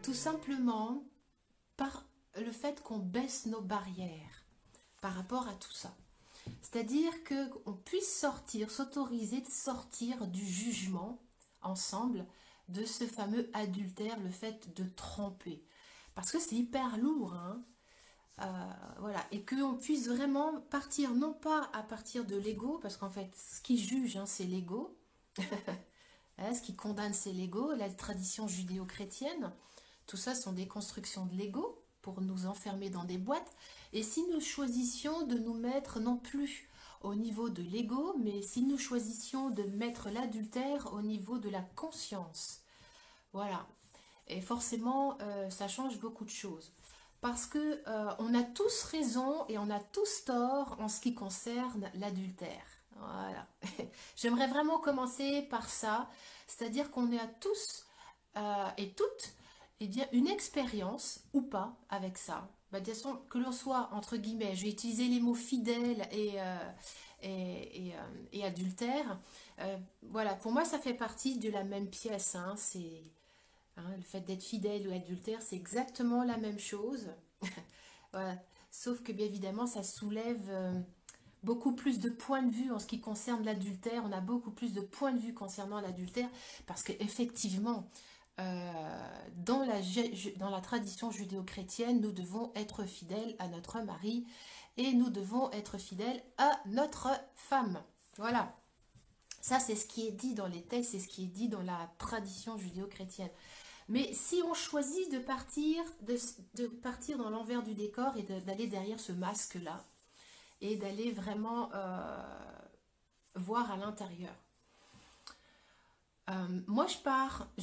Tout simplement par le fait qu'on baisse nos barrières par rapport à tout ça. C'est-à-dire qu'on puisse sortir, s'autoriser de sortir du jugement ensemble de ce fameux adultère, le fait de tromper. Parce que c'est hyper lourd, hein. Voilà, et qu'on puisse vraiment partir, non pas à partir de l'ego, parce qu'en fait, ce qui juge, hein, c'est l'ego, hein, ce qui condamne, c'est l'ego, la tradition judéo-chrétienne, tout ça sont des constructions de l'ego pour nous enfermer dans des boîtes. Et si nous choisissions de nous mettre non plus au niveau de l'ego, mais si nous choisissions de mettre l'adultère au niveau de la conscience, voilà. Et forcément, ça change beaucoup de choses. Parce que on a tous raison et on a tous tort en ce qui concerne l'adultère. Voilà. J'aimerais vraiment commencer par ça, c'est-à-dire qu'on est à tous et toutes, eh bien, une expérience ou pas avec ça. Bah, de toute façon, que l'on soit, entre guillemets, je vais utiliser les mots fidèle et adultère. Voilà, pour moi, ça fait partie de la même pièce, hein. C'est le fait d'être fidèle ou adultère, c'est exactement la même chose. Voilà. Sauf que bien évidemment, ça soulève beaucoup plus de points de vue en ce qui concerne l'adultère. On a beaucoup plus de points de vue concernant l'adultère parce qu'effectivement, dans la tradition judéo-chrétienne, nous devons être fidèles à notre mari et nous devons être fidèles à notre femme. Voilà. Ça, c'est ce qui est dit dans les textes, c'est ce qui est dit dans la tradition judéo-chrétienne. Mais si on choisit de partir dans l'envers du décor et d'aller derrière ce masque-là, et d'aller vraiment voir à l'intérieur. Moi, je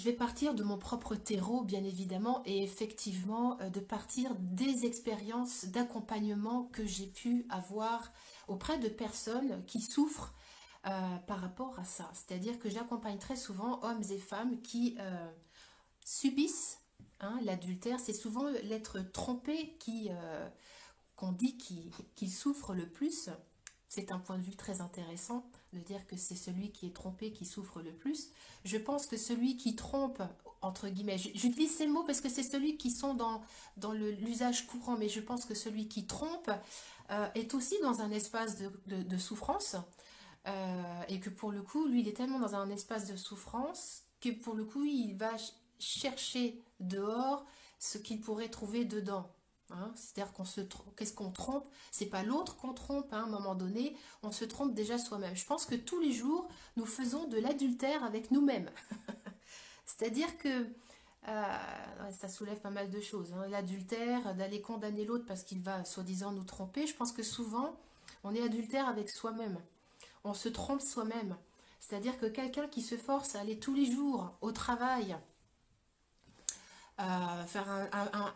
vais partir de mon propre terreau, bien évidemment, et effectivement, de partir des expériences d'accompagnement que j'ai pu avoir auprès de personnes qui souffrent par rapport à ça. C'est-à-dire que j'accompagne très souvent hommes et femmes qui subissent, hein, l'adultère. C'est souvent l'être trompé qu'on dit qui souffre le plus. C'est un point de vue très intéressant de dire que c'est celui qui est trompé qui souffre le plus. Je pense que celui qui trompe, entre guillemets, j'utilise ces mots parce que c'est celui qui sont dans l'usage courant, mais je pense que celui qui trompe est aussi dans un espace de souffrance et que pour le coup, lui, il est tellement dans un espace de souffrance que pour le coup, il va chercher dehors ce qu'il pourrait trouver dedans. Hein, c'est-à-dire qu'est-ce qu'on trompe? C'est pas l'autre qu'on trompe, hein, à un moment donné, on se trompe déjà soi-même. Je pense que tous les jours, nous faisons de l'adultère avec nous-mêmes. C'est-à-dire que ça soulève pas mal de choses, hein. L'adultère, d'aller condamner l'autre parce qu'il va soi-disant nous tromper, je pense que souvent, on est adultère avec soi-même. On se trompe soi-même. C'est-à-dire que quelqu'un qui se force à aller tous les jours au travail, faire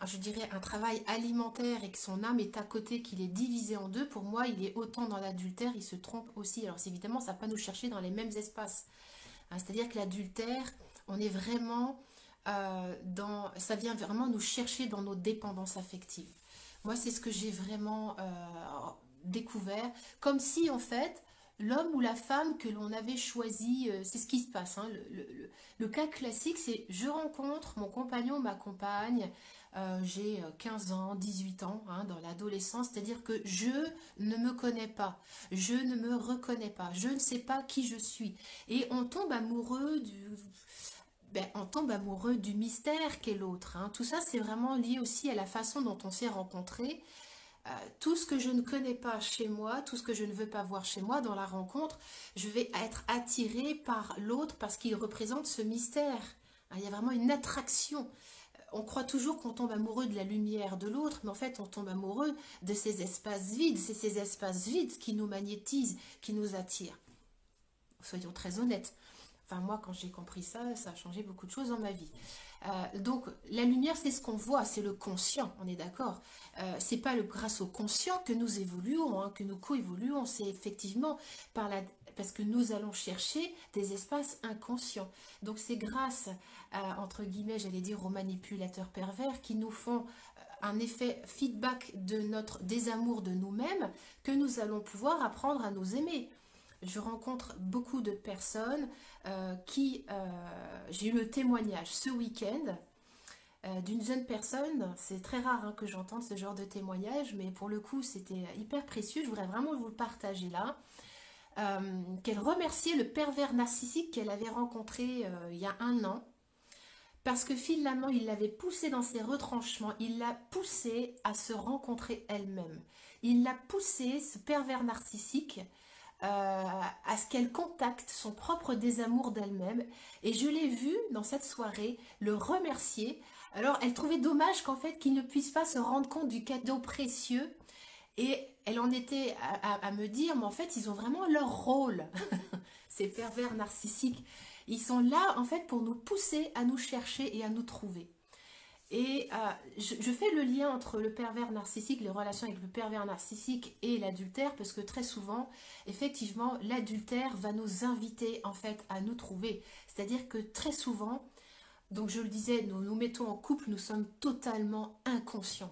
je dirais un travail alimentaire et que son âme est à côté, qu'il est divisé en deux, pour moi, il est autant dans l'adultère, il se trompe aussi. Alors, évidemment, ça ne va pas nous chercher dans les mêmes espaces. Hein, c'est-à-dire que l'adultère, on est vraiment ça vient vraiment nous chercher dans nos dépendances affectives. Moi, c'est ce que j'ai vraiment découvert, comme si, en fait, l'homme ou la femme que l'on avait choisi, c'est ce qui se passe, hein. Le cas classique, c'est je rencontre mon compagnon, ma compagne, j'ai 15 ans, 18 ans, hein, dans l'adolescence, c'est-à-dire que je ne me connais pas, je ne me reconnais pas, je ne sais pas qui je suis. Et on tombe amoureux du mystère qu'est l'autre, hein. Tout ça, c'est vraiment lié aussi à la façon dont on s'est rencontrés. Tout ce que je ne connais pas chez moi, tout ce que je ne veux pas voir chez moi dans la rencontre, je vais être attirée par l'autre parce qu'il représente ce mystère. Il y a vraiment une attraction. On croit toujours qu'on tombe amoureux de la lumière de l'autre, mais en fait, on tombe amoureux de ces espaces vides. C'est ces espaces vides qui nous magnétisent, qui nous attirent. Soyons très honnêtes. Enfin, moi, quand j'ai compris ça, ça a changé beaucoup de choses dans ma vie. Donc, la lumière, c'est ce qu'on voit, c'est le conscient, on est d'accord. C'est pas grâce au conscient que nous évoluons, hein, que nous coévoluons, c'est effectivement parce que nous allons chercher des espaces inconscients. Donc, c'est grâce, entre guillemets, j'allais dire, aux manipulateurs pervers qui nous font un effet feedback de notre désamour de nous-mêmes que nous allons pouvoir apprendre à nous aimer. Je rencontre beaucoup de personnes j'ai eu le témoignage ce week-end d'une jeune personne. C'est très rare hein, que j'entende ce genre de témoignage, mais pour le coup, c'était hyper précieux. Je voudrais vraiment vous le partager là. Qu'elle remerciait le pervers narcissique qu'elle avait rencontré il y a un an, parce que finalement, il l'avait poussée dans ses retranchements, il l'a poussée à se rencontrer elle-même. Il l'a poussée, ce pervers narcissique, à ce qu'elle contacte son propre désamour d'elle-même. Et je l'ai vu dans cette soirée le remercier. Alors, elle trouvait dommage qu'en fait, qu'il ne puisse pas se rendre compte du cadeau précieux. Et elle en était à me dire, mais en fait, ils ont vraiment leur rôle, ces pervers narcissiques. Ils sont là, en fait, pour nous pousser à nous chercher et à nous trouver. Et je fais le lien entre le pervers narcissique, les relations avec le pervers narcissique et l'adultère, parce que très souvent, effectivement, l'adultère va nous inviter, en fait, à nous trouver. C'est-à-dire que très souvent, donc je le disais, nous nous mettons en couple, nous sommes totalement inconscients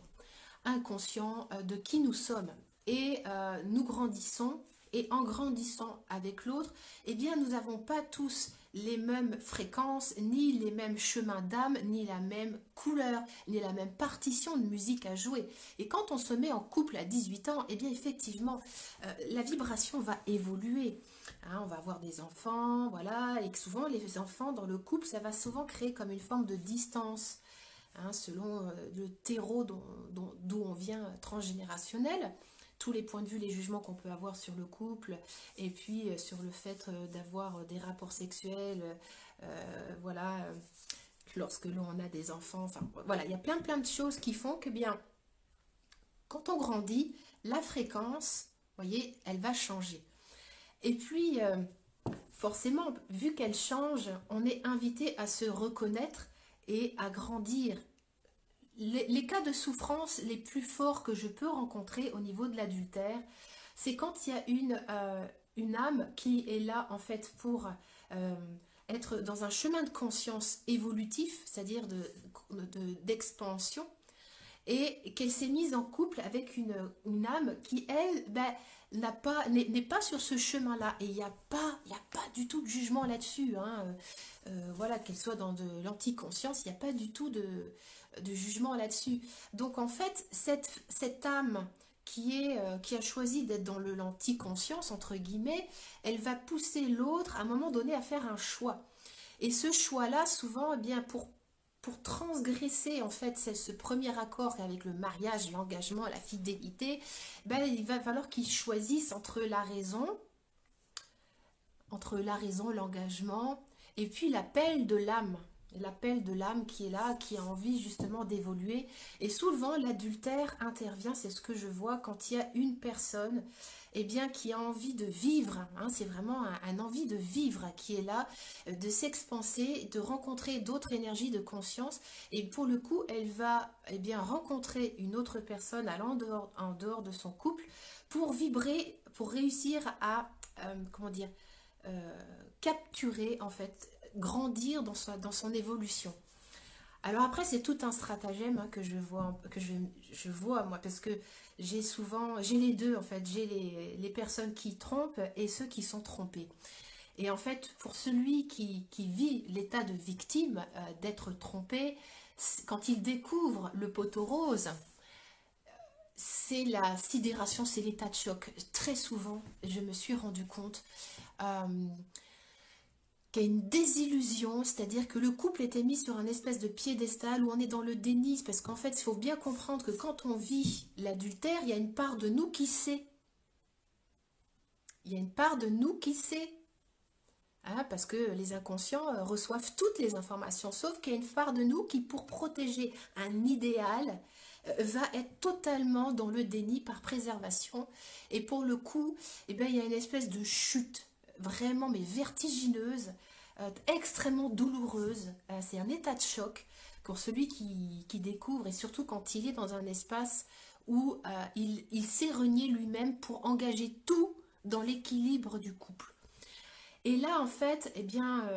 de qui nous sommes. Et nous grandissons, et en grandissant avec l'autre, eh bien nous n'avons pas tous les mêmes fréquences, ni les mêmes chemins d'âme, ni la même couleur, ni la même partition de musique à jouer. Et quand on se met en couple à 18 ans, eh bien effectivement, la vibration va évoluer. Hein, on va avoir des enfants, voilà, et que souvent les enfants dans le couple, ça va souvent créer comme une forme de distance. Hein, selon le terreau d'où on vient transgénérationnel, tous les points de vue, les jugements qu'on peut avoir sur le couple, et puis sur le fait d'avoir des rapports sexuels, voilà, lorsque l'on a des enfants, enfin voilà, il y a plein de choses qui font que bien, quand on grandit, la fréquence, vous voyez, elle va changer. Et puis, forcément, vu qu'elle change, on est invité à se reconnaître et à grandir. Les cas de souffrance les plus forts que je peux rencontrer au niveau de l'adultère, c'est quand il y a une âme qui est là en fait pour être dans un chemin de conscience évolutif, c'est-à-dire d'expansion, et qu'elle s'est mise en couple avec une âme qui, elle, ben, n'est pas sur ce chemin-là. Et il n'y a pas du tout de jugement là-dessus. Hein. Voilà, qu'elle soit dans de l'anticonscience, il n'y a pas du tout de jugement là-dessus. Donc en fait, cette âme qui a choisi d'être dans l'anticonscience, entre guillemets, elle va pousser l'autre à un moment donné à faire un choix. Et ce choix-là, souvent, eh bien, pour transgresser en fait ce premier accord avec le mariage, l'engagement, la fidélité, ben, il va falloir qu'ils choisissent entre la raison, l'engagement, et puis l'appel de l'âme qui est là, qui a envie justement d'évoluer. Et souvent l'adultère intervient, c'est ce que je vois quand il y a une personne eh bien, qui a envie de vivre, hein, c'est vraiment un envie de vivre qui est là, de s'expanser, de rencontrer d'autres énergies de conscience. Et pour le coup, elle va eh bien, rencontrer une autre personne en dehors de son couple pour vibrer, pour réussir à, comment dire, capturer, en fait, grandir dans son évolution. Alors après, c'est tout un stratagème hein, que je vois moi, parce que j'ai les deux en fait, j'ai les personnes qui trompent et ceux qui sont trompés. Et en fait, pour celui qui vit l'état de victime, d'être trompé, quand il découvre le poteau rose, c'est la sidération, c'est l'état de choc. Très souvent, je me suis rendu compte euh, qu'il y a une désillusion, c'est-à-dire que le couple était mis sur un espèce de piédestal où on est dans le déni, parce qu'en fait, il faut bien comprendre que quand on vit l'adultère, il y a une part de nous qui sait. Il y a une part de nous qui sait. Hein, parce que les inconscients reçoivent toutes les informations, sauf qu'il y a une part de nous qui, pour protéger un idéal, va être totalement dans le déni par préservation. Et pour le coup, eh bien, il y a une espèce de chute, vraiment mais vertigineuse, extrêmement douloureuse. C'est un état de choc pour celui qui découvre, et surtout quand il est dans un espace où il s'est renié lui-même pour engager tout dans l'équilibre du couple. Et là, en fait, eh bien,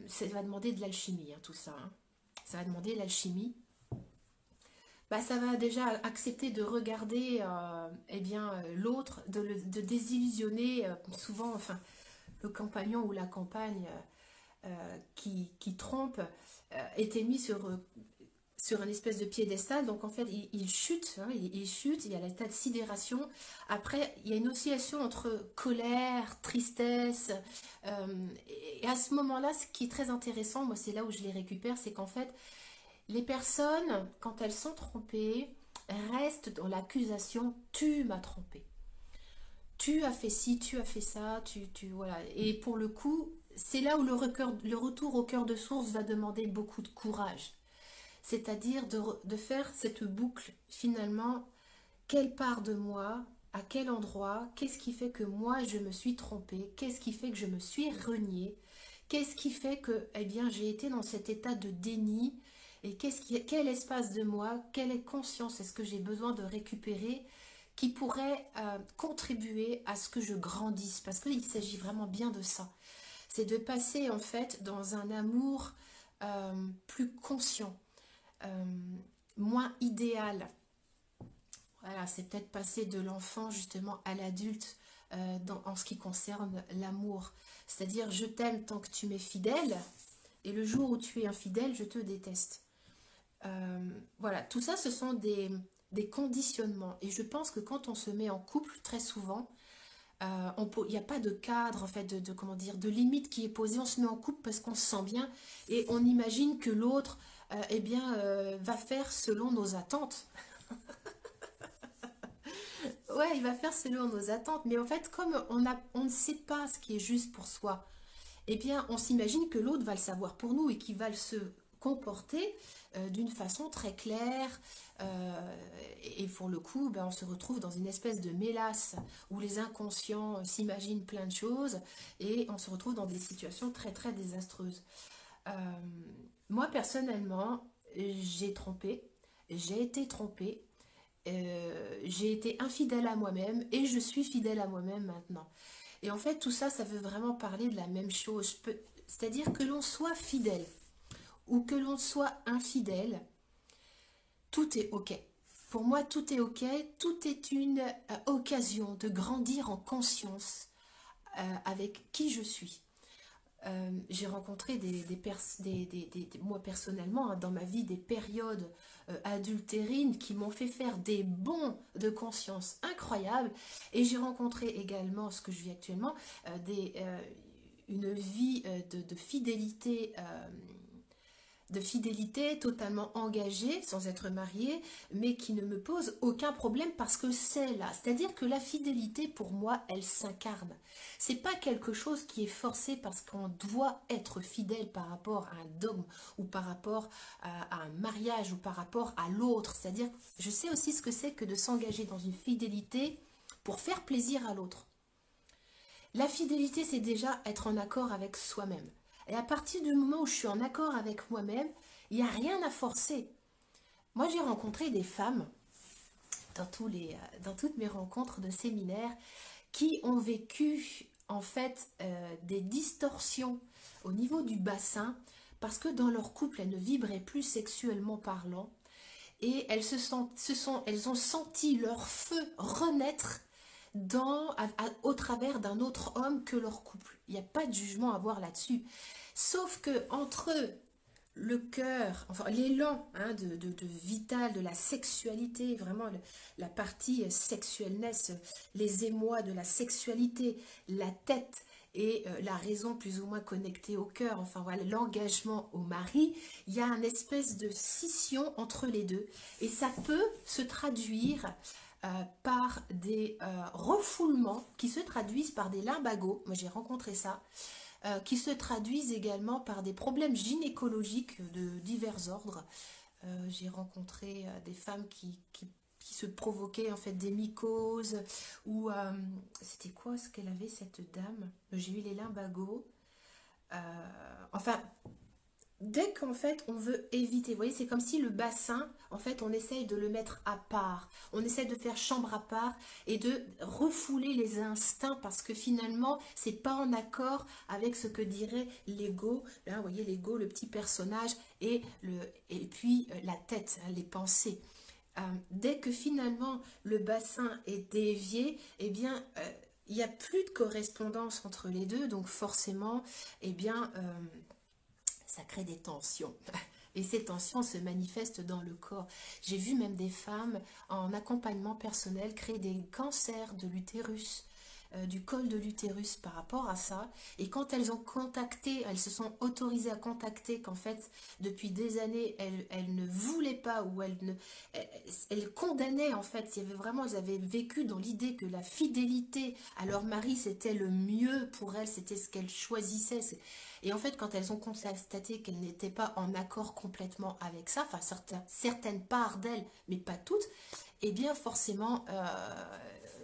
ça va demander de l'alchimie, hein, tout ça. Hein. Ça va demander de l'alchimie. Bah, ça va déjà accepter de regarder eh bien, l'autre, de désillusionner souvent, enfin, le compagnon ou la compagne qui trompe était mis sur sur un espèce de piédestal, donc en fait il chute, hein, il chute, il y a l'état de sidération. Après il y a une oscillation entre colère, tristesse, et à ce moment-là, ce qui est très intéressant, moi c'est là où je les récupère, c'est qu'en fait les personnes, quand elles sont trompées, restent dans l'accusation: tu m'as trompé, tu as fait ci, tu as fait ça, voilà. Et pour le coup, c'est là où le retour au cœur de source va demander beaucoup de courage. C'est-à-dire de faire cette boucle finalement, quelle part de moi, à quel endroit, qu'est-ce qui fait que moi je me suis trompée, qu'est-ce qui fait que je me suis reniée, qu'est-ce qui fait que eh bien, j'ai été dans cet état de déni, et quel espace de moi, quelle conscience est-ce que j'ai besoin de récupérer qui pourrait contribuer à ce que je grandisse, parce qu'il s'agit vraiment bien de ça. C'est de passer en fait dans un amour plus conscient, euh, moins idéal. Voilà, c'est peut-être passer de l'enfant justement à l'adulte en ce qui concerne l'amour. C'est-à-dire, je t'aime tant que tu m'es fidèle, et le jour où tu es infidèle, je te déteste. Voilà, tout ça, ce sont des conditionnements. Et je pense que quand on se met en couple, très souvent, il n'y a pas de cadre, en fait, comment dire, de limite qui est posée. On se met en couple parce qu'on se sent bien et on imagine que l'autre, eh bien, va faire selon nos attentes. Ouais, il va faire selon nos attentes. Mais en fait, comme on ne sait pas ce qui est juste pour soi, eh bien, on s'imagine que l'autre va le savoir pour nous et qu'il va se comporter d'une façon très claire. Et pour le coup, ben, on se retrouve dans une espèce de mélasse où les inconscients s'imaginent plein de choses et on se retrouve dans des situations très très désastreuses. Euh, Moi, personnellement, j'ai trompé, j'ai été trompée, j'ai été infidèle à moi-même et je suis fidèle à moi-même maintenant. Et en fait, tout ça, ça veut vraiment parler de la même chose. C'est-à-dire que l'on soit fidèle ou que l'on soit infidèle, tout est OK. Pour moi, tout est OK. Tout est une occasion de grandir en conscience avec qui je suis. J'ai rencontré moi personnellement, hein, dans ma vie, des périodes adultérines qui m'ont fait faire des bonds de conscience incroyables. Et j'ai rencontré également, ce que je vis actuellement, une vie de fidélité totalement engagée, sans être mariée, mais qui ne me pose aucun problème parce que c'est là. C'est-à-dire que la fidélité, pour moi, elle s'incarne. C'est pas quelque chose qui est forcé parce qu'on doit être fidèle par rapport à un dogme ou par rapport à un mariage ou par rapport à l'autre. C'est-à-dire, je sais aussi ce que c'est que de s'engager dans une fidélité pour faire plaisir à l'autre. La fidélité, c'est déjà être en accord avec soi-même. Et à partir du moment où je suis en accord avec moi-même, il n'y a rien à forcer. Moi, j'ai rencontré des femmes dans toutes mes rencontres de séminaires qui ont vécu en fait des distorsions au niveau du bassin parce que dans leur couple, elles ne vibraient plus sexuellement parlant et elles ont senti leur feu renaître au travers d'un autre homme que leur couple. Il n'y a pas de jugement à avoir là-dessus. Sauf que entre le cœur, enfin l'élan, hein, de vital, de la sexualité, vraiment la partie sexualness, les émois de la sexualité, la tête et la raison plus ou moins connectée au cœur, enfin voilà, l'engagement au mari, il y a une espèce de scission entre les deux. Et ça peut se traduire par des refoulements qui se traduisent par des limbagos. Moi j'ai rencontré ça, qui se traduisent également par des problèmes gynécologiques de divers ordres. J'ai rencontré des femmes qui se provoquaient en fait des mycoses, ou c'était quoi ce qu'elle avait cette dame? J'ai eu les limbagos. Enfin, dès qu'en fait on veut éviter, vous voyez, c'est comme si le bassin, en fait, on essaye de le mettre à part, on essaye de faire chambre à part et de refouler les instincts parce que finalement, c'est pas en accord avec ce que dirait l'ego, hein, vous voyez, l'ego, le petit personnage et puis la tête, hein, les pensées. Dès que finalement le bassin est dévié, eh bien, il n'y a plus de correspondance entre les deux, donc forcément, eh bien, ça crée des tensions. Et ces tensions se manifestent dans le corps. J'ai vu même des femmes en accompagnement personnel créer des cancers de l'utérus, du col de l'utérus par rapport à ça. Et quand elles ont contacté, elles se sont autorisées à contacter qu'en fait, depuis des années, elles ne voulaient pas ou elles condamnaient en fait. Il y avait vraiment, elles avaient vécu dans l'idée que la fidélité à leur mari, c'était le mieux pour elles, c'était ce qu'elles choisissaient. Et en fait, quand elles ont constaté qu'elles n'étaient pas en accord complètement avec ça, enfin certaines parts d'elles, mais pas toutes, eh bien forcément,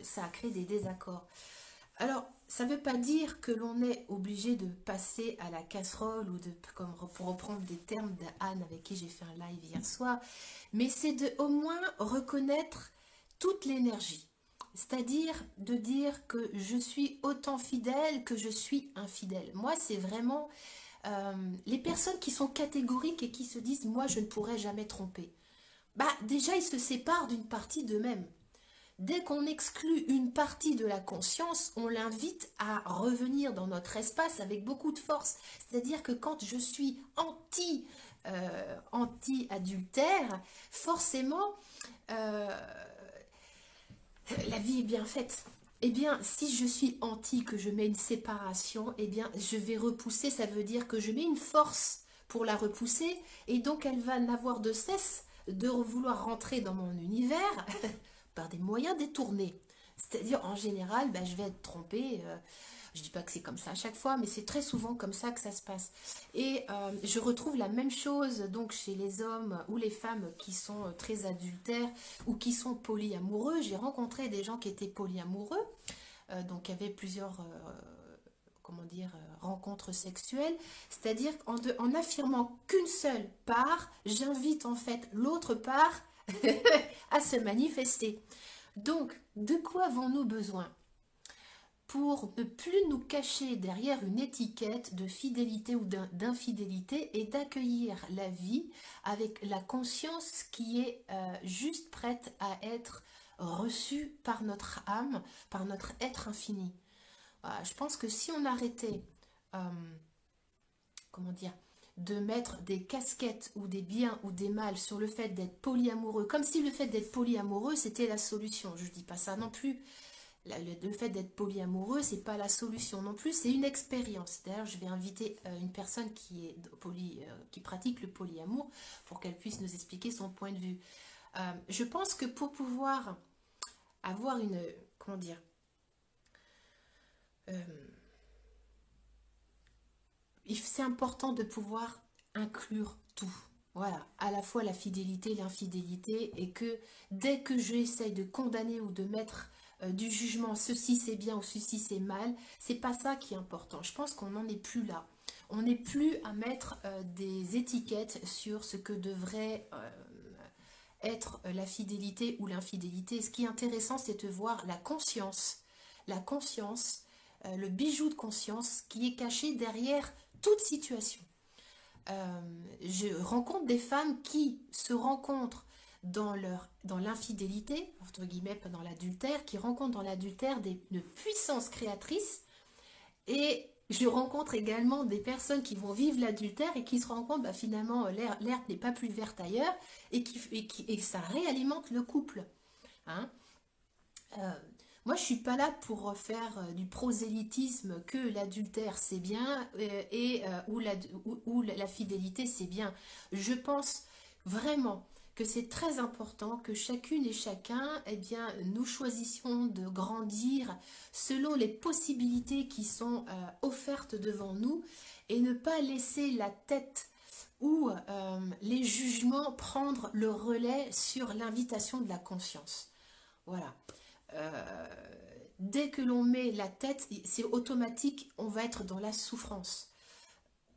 ça a créé des désaccords. Alors, ça ne veut pas dire que l'on est obligé de passer à la casserole ou de, comme pour reprendre des termes d'Anne avec qui j'ai fait un live hier soir, mais c'est de au moins reconnaître toute l'énergie. C'est-à-dire de dire que je suis autant fidèle que je suis infidèle. Moi, c'est vraiment les personnes qui sont catégoriques et qui se disent moi, je ne pourrai jamais tromper. Bah, déjà, ils se séparent d'une partie d'eux-mêmes. Dès qu'on exclut une partie de la conscience, on l'invite à revenir dans notre espace avec beaucoup de force. C'est-à-dire que quand je suis anti-adultère, forcément, euh, la vie est bien faite. Eh bien, si je suis anti, que je mets une séparation, eh bien, je vais repousser, ça veut dire que je mets une force pour la repousser, et donc elle va n'avoir de cesse de vouloir rentrer dans mon univers par des moyens détournés. C'est-à-dire, en général, ben, je vais être trompée. Je ne dis pas que c'est comme ça à chaque fois, mais c'est très souvent comme ça que ça se passe. Et je retrouve la même chose donc chez les hommes ou les femmes qui sont très adultères ou qui sont polyamoureux. J'ai rencontré des gens qui étaient polyamoureux, donc qui avaient plusieurs comment dire, rencontres sexuelles, c'est-à-dire en affirmant qu'une seule part, j'invite en fait l'autre part à se manifester. Donc, de quoi avons-nous besoin pour ne plus nous cacher derrière une étiquette de fidélité ou d'infidélité et d'accueillir la vie avec la conscience qui est juste prête à être reçue par notre âme, par notre être infini. Je pense que si on arrêtait, euh, comment dire, de mettre des casquettes ou des biens ou des mâles sur le fait d'être polyamoureux, comme si le fait d'être polyamoureux c'était la solution. Je ne dis pas ça non plus. Le fait d'être polyamoureux, c'est pas la solution non plus, c'est une expérience. D'ailleurs, je vais inviter une personne qui pratique le polyamour pour qu'elle puisse nous expliquer son point de vue. Je pense que pour pouvoir avoir une, comment dire, c'est important de pouvoir inclure tout. Voilà, à la fois la fidélité, l'infidélité, et que dès que j'essaye de condamner ou de mettre du jugement, ceci c'est bien ou ceci c'est mal, c'est pas ça qui est important. Je pense qu'on n'en est plus là. On n'est plus à mettre des étiquettes sur ce que devrait être la fidélité ou l'infidélité. Ce qui est intéressant, c'est de voir la conscience, le bijou de conscience qui est caché derrière toute situation. Je rencontre des femmes qui se rencontrent dans l'infidélité, entre guillemets, dans l'adultère, qui rencontrent dans l'adultère une puissance créatrice, et je rencontre également des personnes qui vont vivre l'adultère et qui se rendent compte, bah, finalement, l'herbe n'est pas plus verte ailleurs, et ça réalimente le couple. Hein. Moi, je suis pas là pour faire du prosélytisme que l'adultère c'est bien ou la fidélité c'est bien. Je pense vraiment que c'est très important que chacune et chacun, eh bien, nous choisissions de grandir selon les possibilités qui sont offertes devant nous et ne pas laisser la tête ou les jugements prendre le relais sur l'invitation de la conscience. Voilà. Euh, Dès que l'on met la tête, c'est automatique, on va être dans la souffrance.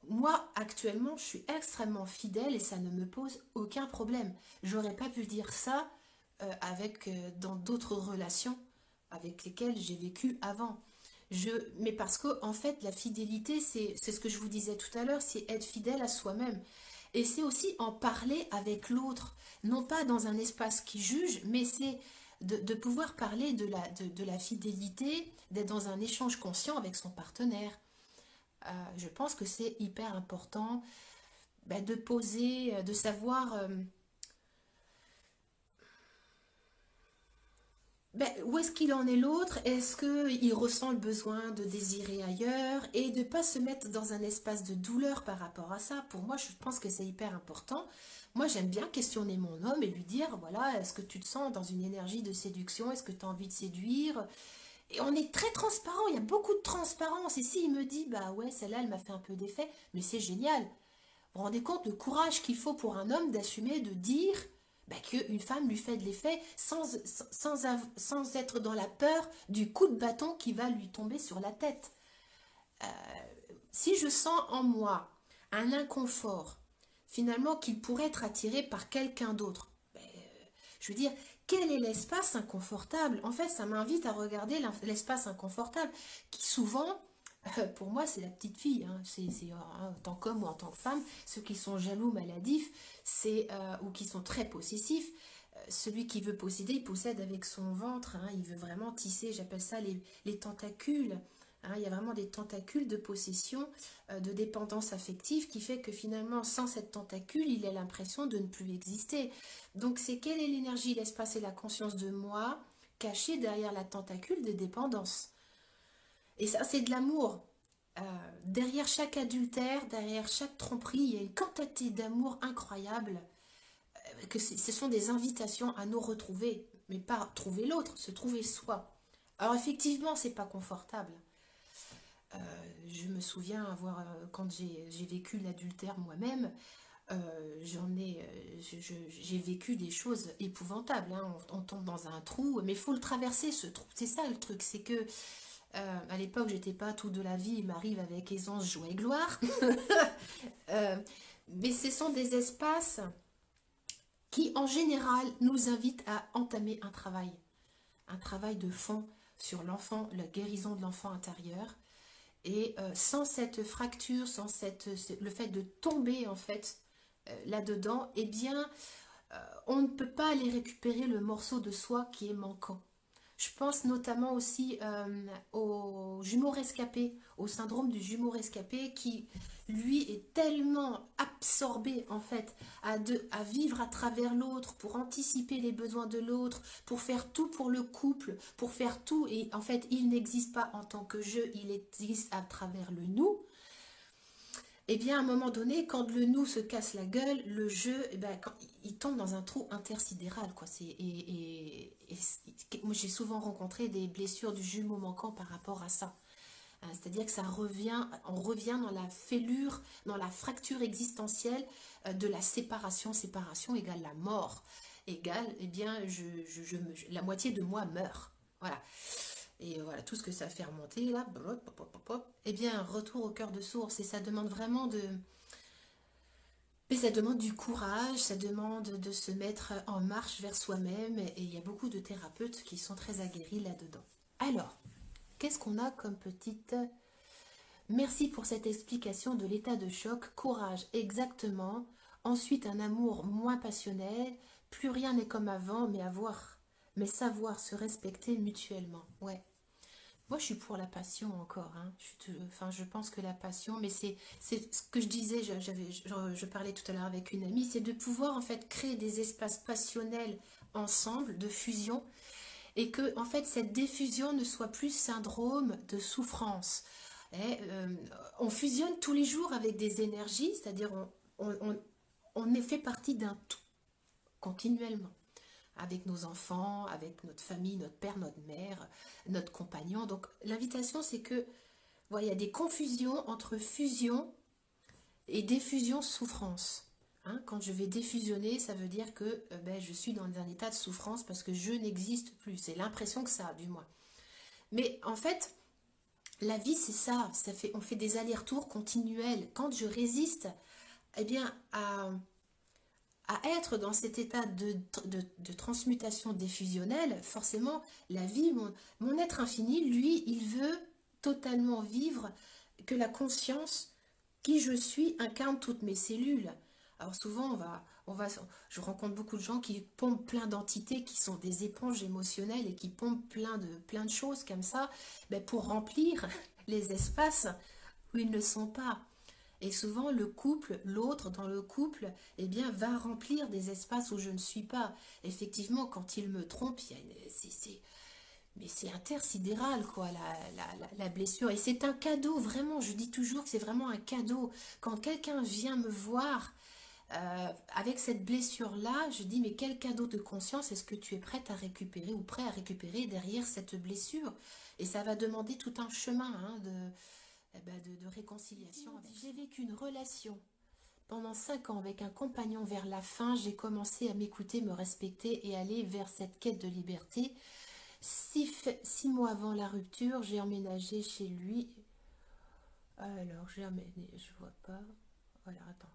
Moi, actuellement, je suis extrêmement fidèle et ça ne me pose aucun problème. J'aurais pas pu dire ça dans d'autres relations avec lesquelles j'ai vécu avant. Mais parce que, en fait, la fidélité, c'est ce que je vous disais tout à l'heure, c'est être fidèle à soi-même. Et c'est aussi en parler avec l'autre, non pas dans un espace qui juge, mais c'est de pouvoir parler de la fidélité, d'être dans un échange conscient avec son partenaire. Je pense que c'est hyper important ben, de poser, de savoir ben, où est-ce qu'il en est l'autre, est-ce qu'il ressent le besoin de désirer ailleurs et de ne pas se mettre dans un espace de douleur par rapport à ça. Pour moi, je pense que c'est hyper important. Moi, j'aime bien questionner mon homme et lui dire, voilà, est-ce que tu te sens dans une énergie de séduction? Est-ce que tu as envie de séduire? Et on est très transparent, il y a beaucoup de transparence. Et s'il me dit, bah ouais, celle-là, elle m'a fait un peu d'effet, mais c'est génial. Vous vous rendez compte le courage qu'il faut pour un homme d'assumer, de dire bah, qu'une femme lui fait de l'effet sans être dans la peur du coup de bâton qui va lui tomber sur la tête. Si je sens en moi un inconfort, finalement, qu'il pourrait être attiré par quelqu'un d'autre, ben, je veux dire, quel est l'espace inconfortable? En fait, ça m'invite à regarder l'espace inconfortable, qui souvent, pour moi, c'est la petite fille, hein. En tant qu'homme ou en tant que femme, ceux qui sont jaloux, maladifs, ou qui sont très possessifs, celui qui veut posséder, il possède avec son ventre, hein. Il veut vraiment tisser, j'appelle ça les tentacules. Hein. Il y a vraiment des tentacules de possession, de dépendance affective qui fait que finalement, sans cette tentacule, il a l'impression de ne plus exister. Donc, c'est quelle est l'énergie, l'espace et la conscience de moi cachée derrière la tentacule de dépendance. Et ça, c'est de l'amour. Derrière chaque adultère, derrière chaque tromperie, il y a une quantité d'amour incroyable. Ce sont des invitations à nous retrouver, mais pas trouver l'autre, se trouver soi. Alors effectivement, c'est pas confortable. Je me souviens avoir, quand j'ai vécu l'adultère moi-même, j'ai vécu des choses épouvantables. Hein. On tombe dans un trou, mais il faut le traverser, ce trou. C'est ça le truc, c'est que à l'époque, j'étais pas tout de la vie, il m'arrive avec aisance, joie et gloire. Euh, mais ce sont des espaces qui, en général, nous invitent à entamer un travail de fond sur l'enfant, la guérison de l'enfant intérieur. Et sans cette fracture, le fait de tomber en fait là-dedans, eh bien, on ne peut pas aller récupérer le morceau de soi qui est manquant. Je pense notamment aussi au jumeau rescapé, au syndrome du jumeau rescapé qui, lui, est tellement absorbé en fait à vivre à travers l'autre, pour anticiper les besoins de l'autre, pour faire tout pour le couple, pour faire tout. Et en fait, il n'existe pas en tant que je, il existe à travers le nous. Eh bien, à un moment donné, quand le nous se casse la gueule, le jeu, eh ben, il tombe dans un trou intersidéral, quoi. Moi, j'ai souvent rencontré des blessures du jumeau manquant par rapport à ça. Hein, c'est-à-dire que on revient dans la fêlure, dans la fracture existentielle de la séparation. Séparation égale la mort, égale, eh bien, la moitié de moi meurt. Voilà. Et voilà, tout ce que ça fait remonter, là, eh bien, retour au cœur de source. Et ça demande vraiment mais ça demande du courage, ça demande de se mettre en marche vers soi-même. Et il y a beaucoup de thérapeutes qui sont très aguerris là-dedans. Alors, qu'est-ce qu'on a comme petite... Merci pour cette explication de l'état de choc. Courage, exactement. Ensuite, un amour moins passionnel. Plus rien n'est comme avant, mais savoir se respecter mutuellement. Ouais. Moi, je suis pour la passion encore. Hein. Enfin, je pense que la passion, mais c'est ce que je disais, je parlais tout à l'heure avec une amie, c'est de pouvoir en fait créer des espaces passionnels ensemble, de fusion, et que en fait cette diffusion ne soit plus syndrome de souffrance. Et, on fusionne tous les jours avec des énergies, c'est-à-dire on est fait partie d'un tout, continuellement avec nos enfants, avec notre famille, notre père, notre mère, notre compagnon. Donc l'invitation, c'est que voilà, il y a des confusions entre fusion et défusion souffrance. Hein, quand je vais défusionner, ça veut dire que ben, je suis dans un état de souffrance parce que je n'existe plus. C'est l'impression que ça a, du moins. Mais en fait, la vie, c'est ça. On fait des allers-retours continuels. Quand je résiste, eh bien, à être dans cet état de transmutation diffusionnelle, forcément, la vie, mon être infini, lui, il veut totalement vivre que la conscience qui je suis incarne toutes mes cellules. Alors souvent, je rencontre beaucoup de gens qui pompent plein d'entités, qui sont des éponges émotionnelles et qui pompent plein de choses comme ça, ben, pour remplir les espaces où ils ne sont pas. Et souvent, le couple, l'autre dans le couple, eh bien, va remplir des espaces où je ne suis pas. Effectivement, quand il me trompe, mais c'est intersidéral, quoi, la blessure. Et c'est un cadeau, vraiment, je dis toujours que c'est vraiment un cadeau. Quand quelqu'un vient me voir avec cette blessure-là, je dis, mais quel cadeau de conscience est-ce que tu es prête à récupérer ou prêt à récupérer derrière cette blessure? Et ça va demander tout un chemin hein, de réconciliation. J'ai vécu une relation pendant 5 ans avec un compagnon. Vers la fin, j'ai commencé à m'écouter, me respecter et aller vers cette quête de liberté. 6 mois avant la rupture, j'ai emménagé chez lui. Alors, j'ai emménagé, je vois pas. Voilà, attends,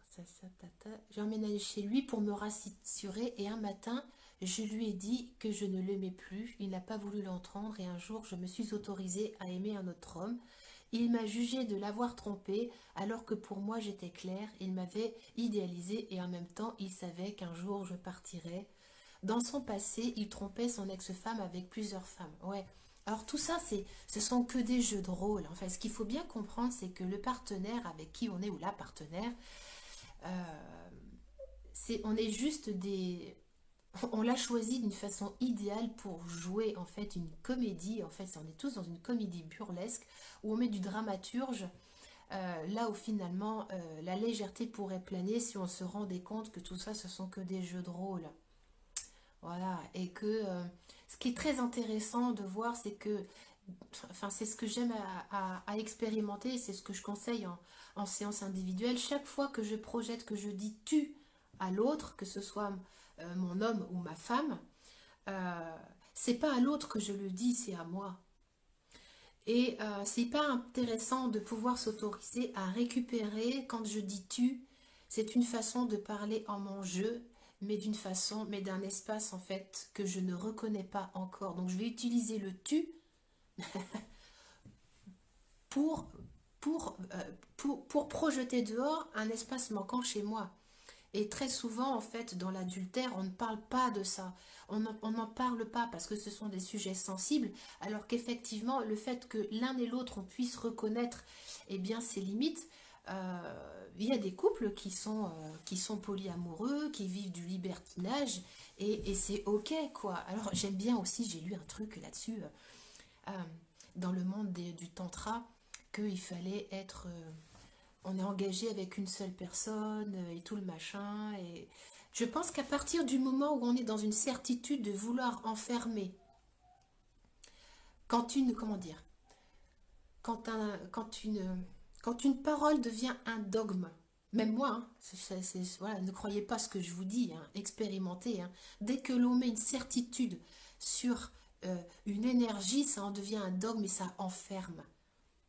J'ai emménagé chez lui pour me rassurer et un matin, je lui ai dit que je ne l'aimais plus. Il n'a pas voulu l'entendre et un jour, je me suis autorisée à aimer un autre homme. Il m'a jugé de l'avoir trompé alors que pour moi j'étais claire. Il m'avait idéalisée et en même temps, il savait qu'un jour je partirais. Dans son passé, il trompait son ex-femme avec plusieurs femmes. Ouais. Alors tout ça, ce sont que des jeux de rôle. Enfin, ce qu'il faut bien comprendre, c'est que le partenaire avec qui on est ou la partenaire, on est juste des... On l'a choisi d'une façon idéale pour jouer en fait une comédie. En fait, on est tous dans une comédie burlesque où on met du dramaturge. Là où finalement la légèreté pourrait planer si on se rendait compte que tout ça, ce sont que des jeux de rôle. Voilà, et que ce qui est très intéressant de voir, c'est que, enfin, c'est ce que j'aime à expérimenter, c'est ce que je conseille en séance individuelle. Chaque fois que je projette, que je dis tu à l'autre, que ce soit mon homme ou ma femme, euh, c'est pas à l'autre que je le dis, c'est à moi. Et c'est pas intéressant de pouvoir s'autoriser à récupérer quand je dis tu. C'est une façon de parler en mon jeu, mais d'une façon, mais d'un espace en fait que je ne reconnais pas encore. Donc je vais utiliser le tu pour, pour projeter dehors un espace manquant chez moi. Et très souvent, en fait, dans l'adultère, on ne parle pas de ça. On n'en parle pas parce que ce sont des sujets sensibles, alors qu'effectivement, le fait que l'un et l'autre, on puisse reconnaître eh bien, ses limites, il y a des couples qui sont polyamoureux, qui vivent du libertinage, et c'est ok, quoi. Alors, j'aime bien aussi, j'ai lu un truc là-dessus, euh, dans le monde du tantra, qu'il fallait être... on est engagé avec une seule personne et tout le machin. Et je pense qu'à partir du moment où on est dans une certitude de vouloir enfermer, comment dire, quand une parole devient un dogme, même moi, hein, voilà, ne croyez pas ce que je vous dis, hein, expérimentez. Hein. Dès que l'on met une certitude sur une énergie, ça en devient un dogme et ça enferme.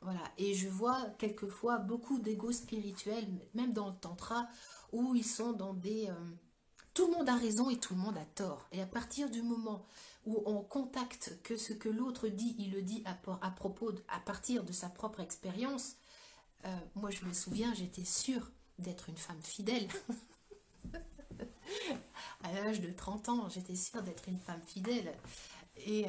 Voilà, et je vois quelquefois beaucoup d'ego spirituels, même dans le tantra, où ils sont dans des... tout le monde a raison et tout le monde a tort. Et à partir du moment où on contacte que ce que l'autre dit, il le dit à propos, à partir de sa propre expérience, moi je me souviens, j'étais sûre d'être une femme fidèle. À l'âge de 30 ans, j'étais sûre d'être une femme fidèle. Et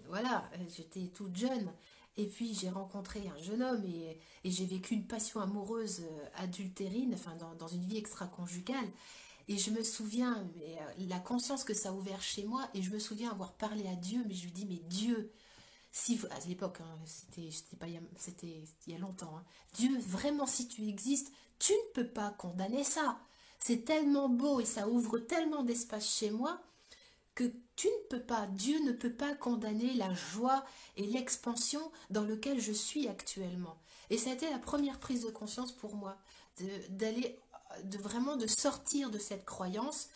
voilà, j'étais toute jeune. Et puis j'ai rencontré un jeune homme et j'ai vécu une passion amoureuse adultérine, enfin dans une vie extra-conjugale. Et je me souviens, mais, la conscience que ça a ouvert chez moi, et je me souviens avoir parlé à Dieu, mais je lui dis, mais Dieu, si à l'époque, hein, c'était pas, c'était il y a longtemps, hein. Dieu, vraiment, si tu existes, tu ne peux pas condamner ça. C'est tellement beau et ça ouvre tellement d'espace chez moi que tu ne peux pas, Dieu ne peut pas condamner la joie et l'expansion dans lequel je suis actuellement. Et ça a été la première prise de conscience pour moi, d'aller, de vraiment de sortir de cette croyance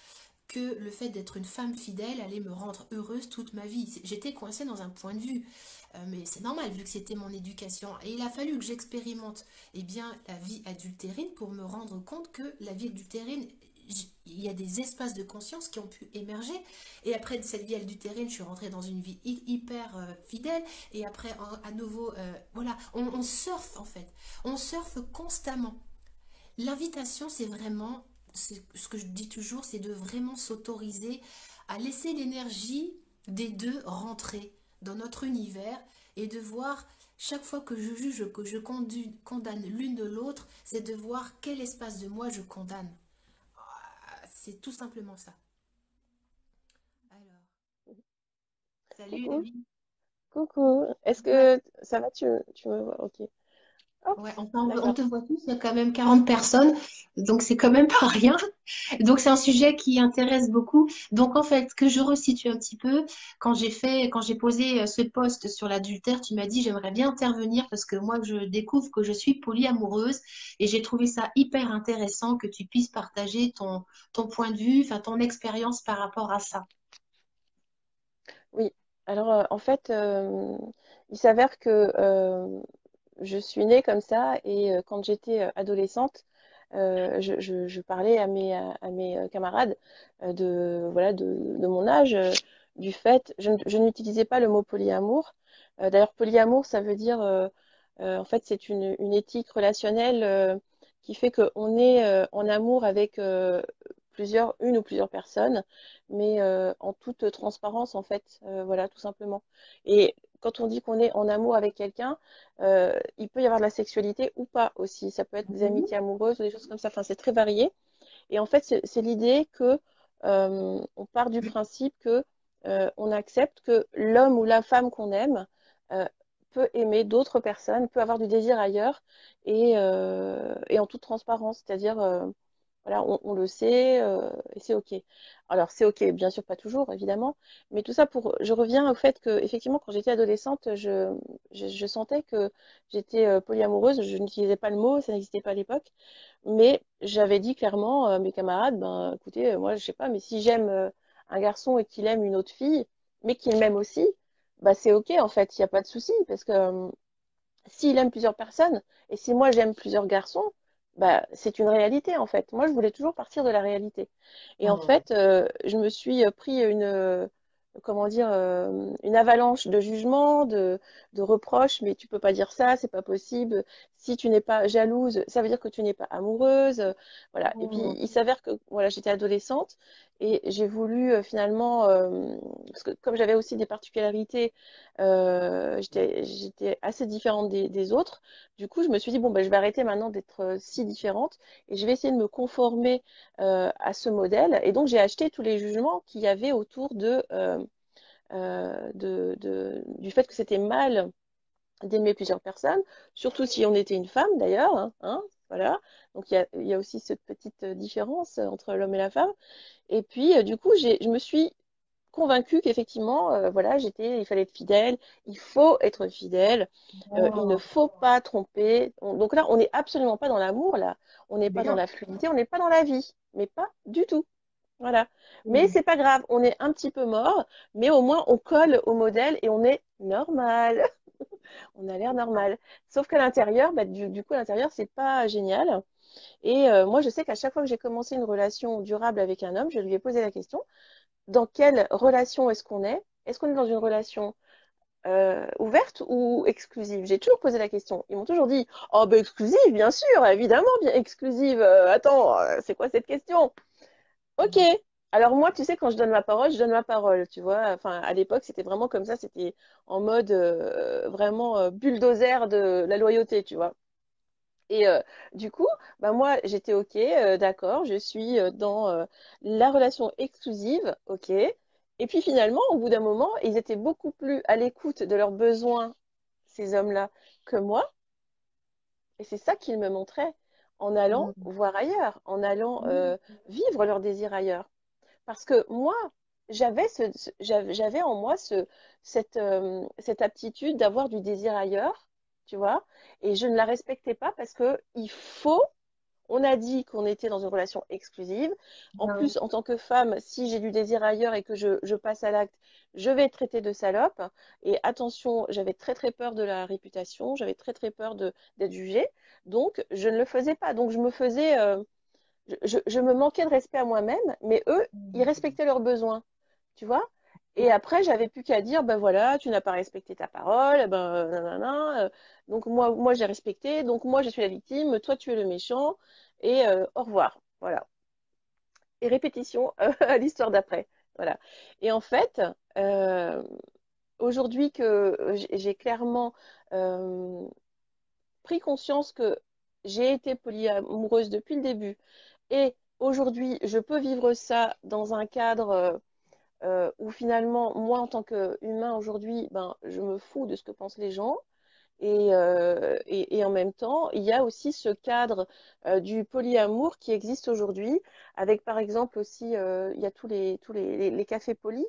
que le fait d'être une femme fidèle allait me rendre heureuse toute ma vie. J'étais coincée dans un point de vue, mais c'est normal vu que c'était mon éducation. Et il a fallu que j'expérimente eh bien, la vie adultérine pour me rendre compte que la vie adultérine, il y a des espaces de conscience qui ont pu émerger. Et après cette vie adultérine, je suis rentrée dans une vie hyper fidèle. Et après, à nouveau, voilà, on surfe en fait. On surfe constamment. L'invitation, c'est vraiment, c'est ce que je dis toujours, c'est de vraiment s'autoriser à laisser l'énergie des deux rentrer dans notre univers et de voir Chaque fois que je juge, que je condamne l'une de l'autre, c'est de voir quel espace de moi je condamne. C'est tout simplement ça. Alors, salut Coucou, Rémi. coucou. Est-ce Ouais, que ça va, tu me vois? Ok. Hop, ouais, on d'accord. te voit tous, il y a quand même 40 personnes, donc c'est quand même pas rien. Donc c'est un sujet qui intéresse beaucoup. Donc en fait, que je resitue un petit peu, quand j'ai posé ce post sur l'adultère, tu m'as dit j'aimerais bien intervenir parce que moi je découvre que je suis polyamoureuse et j'ai trouvé ça hyper intéressant que tu puisses partager ton point de vue, enfin ton expérience par rapport à ça. Oui. Alors, en fait, il s'avère que je suis née comme ça et quand j'étais adolescente, je parlais à mes camarades voilà, de mon âge, du fait, je n'utilisais pas le mot polyamour. D'ailleurs, polyamour, ça veut dire, en fait, c'est une éthique relationnelle qui fait qu'on est en amour avec une ou plusieurs personnes, mais en toute transparence, en fait, voilà, tout simplement. Et quand on dit qu'on est en amour avec quelqu'un, il peut y avoir de la sexualité ou pas aussi. Ça peut être des Mhm. amitiés amoureuses ou des choses comme ça. Enfin, c'est très varié. Et en fait, c'est l'idée que on part du principe que on accepte que l'homme ou la femme qu'on aime euh, peut aimer d'autres personnes, peut avoir du désir ailleurs et en toute transparence. C'est-à-dire, voilà, on le sait et c'est OK. Alors, c'est OK, bien sûr, pas toujours, évidemment, mais tout ça je reviens au fait que, effectivement, quand j'étais adolescente, je sentais que j'étais polyamoureuse. Je n'utilisais pas le mot, ça n'existait pas à l'époque, mais j'avais dit clairement à mes camarades, ben, écoutez, moi, je sais pas, mais si j'aime un garçon et qu'il aime une autre fille, mais qu'il m'aime aussi, bah, c'est OK, en fait, il n'y a pas de souci, parce que s'il aime plusieurs personnes, et si moi j'aime plusieurs garçons, bah, c'est une réalité en fait. Moi, je voulais toujours partir de la réalité. Et en Mhm. fait, je me suis pris comment dire, une avalanche de jugements, de reproches. Mais tu peux pas dire ça, c'est pas possible. Si tu n'es pas jalouse, ça veut dire que tu n'es pas amoureuse. Voilà. Et puis, il s'avère que voilà, j'étais adolescente et j'ai voulu finalement, parce que comme j'avais aussi des particularités j'étais assez différente des autres. Du coup, je me suis dit, bon, ben, je vais arrêter maintenant d'être si différente et je vais essayer de me conformer à ce modèle. Et donc, j'ai acheté tous les jugements qu'il y avait autour du fait que c'était mal d'aimer plusieurs personnes, surtout si on était une femme d'ailleurs. Voilà. Donc, il y a aussi cette petite différence entre l'homme et la femme. Et puis, du coup, je me suis convaincue qu'effectivement, voilà, il fallait être fidèle, il faut être fidèle, il ne Oh, faut pas tromper. Donc là, on n'est absolument pas dans l'amour, là, on n'est pas dans bien. la fluidité, on n'est pas dans la vie, mais pas du tout. Voilà. Mais Mm. c'est pas grave, on est un petit peu mort, mais au moins on colle au modèle et on est normal. On a l'air normal. Sauf qu'à l'intérieur, bah, du coup, à l'intérieur, c'est pas génial. Et moi, je sais qu'à chaque fois que j'ai commencé une relation durable avec un homme, je lui ai posé la question dans quelle relation est-ce qu'on est? Est-ce qu'on est dans une relation ouverte ou exclusive? J'ai toujours posé la question. Ils m'ont toujours dit, oh ben exclusive, bien sûr, évidemment, bien exclusive. Attends, c'est quoi cette question? Ok. Alors moi, tu sais, quand je donne ma parole, je donne ma parole, tu vois. Enfin, à l'époque, c'était vraiment comme ça, c'était en mode vraiment bulldozer de la loyauté, tu vois. Et du coup, bah moi, j'étais OK, d'accord, je suis dans la relation exclusive, OK. Et puis finalement, au bout d'un moment, ils étaient beaucoup plus à l'écoute de leurs besoins, ces hommes-là, que moi. Et c'est ça qu'ils me montraient en allant Mm. voir ailleurs, en allant Mm. vivre leurs désirs ailleurs. Parce que moi, j'avais en moi cette aptitude d'avoir du désir ailleurs, tu vois, et je ne la respectais pas parce que on a dit qu'on était dans une relation exclusive. En Ah oui. plus, en tant que femme, si j'ai du désir ailleurs et que je passe à l'acte, je vais être traitée de salope. Et attention, j'avais très très peur de la réputation, j'avais très très peur d'être jugée. Donc, je ne le faisais pas. Donc, je me manquais de respect à moi-même, mais eux, ils respectaient leurs besoins, tu vois. Et après, j'avais plus qu'à dire, ben voilà, tu n'as pas respecté ta parole, ben nanana, donc moi j'ai respecté, donc moi je suis la victime, toi tu es le méchant, et au revoir, voilà. Et répétition à l'histoire d'après, voilà. Et en fait, euh, aujourd'hui que j'ai clairement euh, pris conscience que j'ai été polyamoureuse depuis le début et aujourd'hui je peux vivre ça dans un cadre où finalement moi en tant qu'humain aujourd'hui, ben, je me fous de ce que pensent les gens. Et en même temps, il y a aussi ce cadre du polyamour qui existe aujourd'hui, avec par exemple aussi, il y a les cafés poly,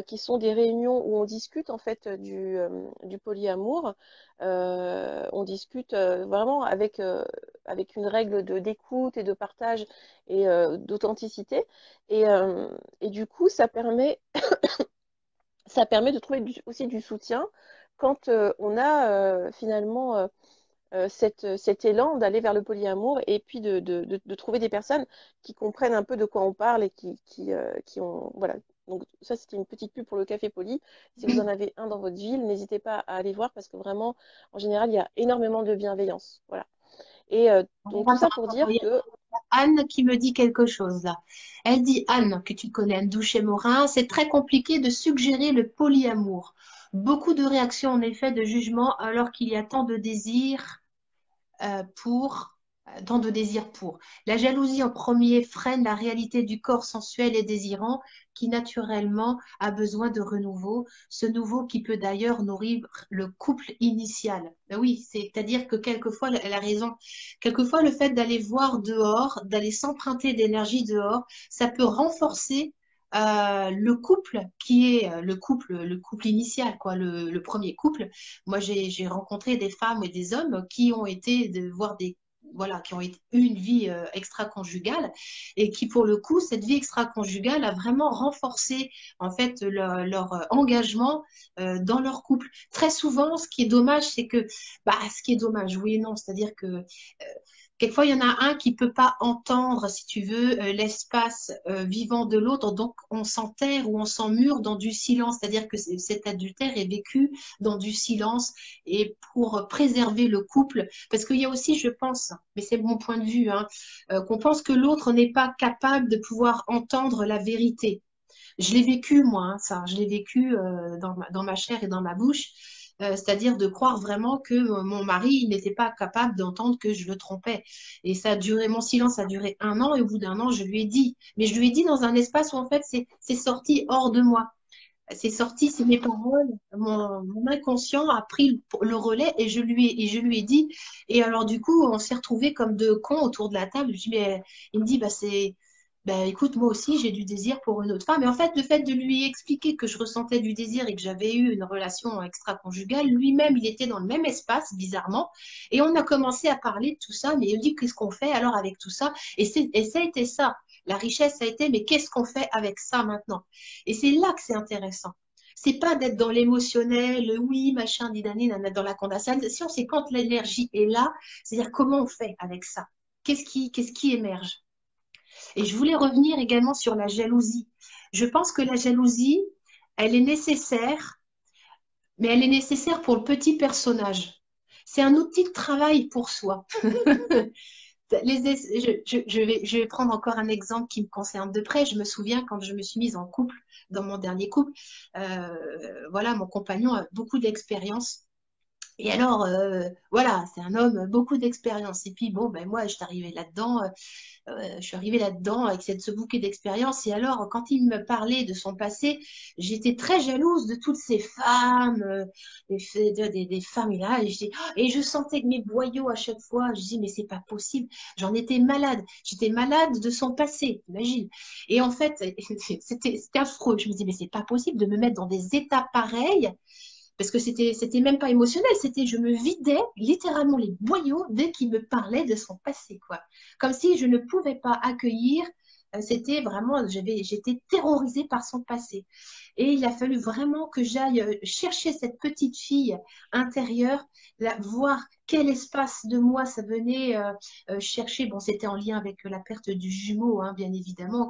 qui sont des réunions où on discute en fait du polyamour. On discute vraiment avec une règle d'écoute et de partage et d'authenticité. Et, euh, et du coup, ça permet de trouver aussi du soutien quand on a finalement cet élan d'aller vers le polyamour et puis de trouver des personnes qui comprennent un peu de quoi on parle et qui ont... Voilà. Donc ça, c'était une petite pub pour le Café Poly. Si vous en Oui. avez un dans votre ville, n'hésitez pas à aller voir parce que vraiment, en général, il y a énormément de bienveillance. Voilà. Et donc tout ça pour dire Il y que... a Anne qui me dit quelque chose là. Elle dit, Anne, que tu connais, Anne Douchet-Morin, c'est très compliqué de suggérer le polyamour. Beaucoup de réactions, en effet, de jugement, alors qu'il y a tant de désirs pour, tant de désirs pour. La jalousie en premier freine la réalité du corps sensuel et désirant qui naturellement a besoin de renouveau, ce nouveau qui peut d'ailleurs nourrir le couple initial. Ben oui, c'est-à-dire que quelquefois, elle a raison, quelquefois le fait d'aller voir dehors, d'aller s'emprunter d'énergie dehors, ça peut renforcer le couple qui est le couple initial, quoi, le premier couple. Moi, j'ai rencontré des femmes et des hommes qui ont été de voir des voilà, qui ont eu une vie extra-conjugale et qui, pour le coup, cette vie extra-conjugale a vraiment renforcé en fait leur engagement dans leur couple. Très souvent, ce qui est dommage, c'est que, bah, ce qui est dommage, oui et non, c'est-à-dire que quelquefois, il y en a un qui peut pas entendre, si tu veux, l'espace vivant de l'autre, donc on s'enterre ou on s'emmure dans du silence, c'est-à-dire que cet adultère est vécu dans du silence et pour préserver le couple, parce qu'il y a aussi, je pense, mais c'est mon point de vue, hein, qu'on pense que l'autre n'est pas capable de pouvoir entendre la vérité. Je l'ai vécu, moi, hein, ça. Je l'ai vécu dans ma chair et dans ma bouche. C'est-à-dire de croire vraiment que mon mari n'était pas capable d'entendre que je le trompais. Et ça a duré, mon silence a duré 1 an, et au bout d'1 an, je lui ai dit. Mais je lui ai dit dans un espace où, en fait, c'est sorti hors de moi. C'est sorti, c'est mes paroles. Mon inconscient a pris le relais et je lui ai dit. Et alors, du coup, on s'est retrouvés comme deux cons autour de la table. Je dis, mais, il me dit, bah, écoute, moi aussi, j'ai du désir pour une autre femme. Et en fait, le fait de lui expliquer que je ressentais du désir et que j'avais eu une relation extra-conjugale, lui-même, il était dans le même espace, bizarrement. Et on a commencé à parler de tout ça. Mais il me dit, qu'est-ce qu'on fait alors avec tout ça? Et ça a été ça. La richesse, ça a été, mais qu'est-ce qu'on fait avec ça maintenant? Et c'est là que c'est intéressant. C'est pas d'être dans l'émotionnel, oui, machin, didani, nana, dans la condensation, c'est quand l'énergie est là, c'est-à-dire comment on fait avec ça? Qu'est-ce qui émerge? Et je voulais revenir également sur la jalousie. Je pense que la jalousie, elle est nécessaire, mais elle est nécessaire pour le petit personnage. C'est un outil de travail pour soi. Je vais prendre encore un exemple qui me concerne de près. Je me souviens quand je me suis mise en couple, dans mon dernier couple, voilà, mon compagnon a beaucoup d'expérience. Et alors, voilà, c'est un homme beaucoup d'expérience. Et puis, bon, ben moi, je suis arrivée là-dedans avec ce bouquet d'expérience. Et alors, quand il me parlait de son passé, j'étais très jalouse de toutes ces femmes, des femmes et là. Et je sentais que mes boyaux à chaque fois, je dis, mais c'est pas possible. J'en étais malade. J'étais malade de son passé, imagine. Et en fait, c'était affreux. Je me dis, mais c'est pas possible de me mettre dans des états pareils parce que c'était même pas émotionnel, c'était je me vidais littéralement les boyaux dès qu'il me parlait de son passé, quoi. Comme si je ne pouvais pas accueillir, c'était vraiment, j'étais terrorisée par son passé. Et il a fallu vraiment que j'aille chercher cette petite fille intérieure, voir quel espace de moi ça venait chercher. Bon, c'était en lien avec la perte du jumeau, hein, bien évidemment,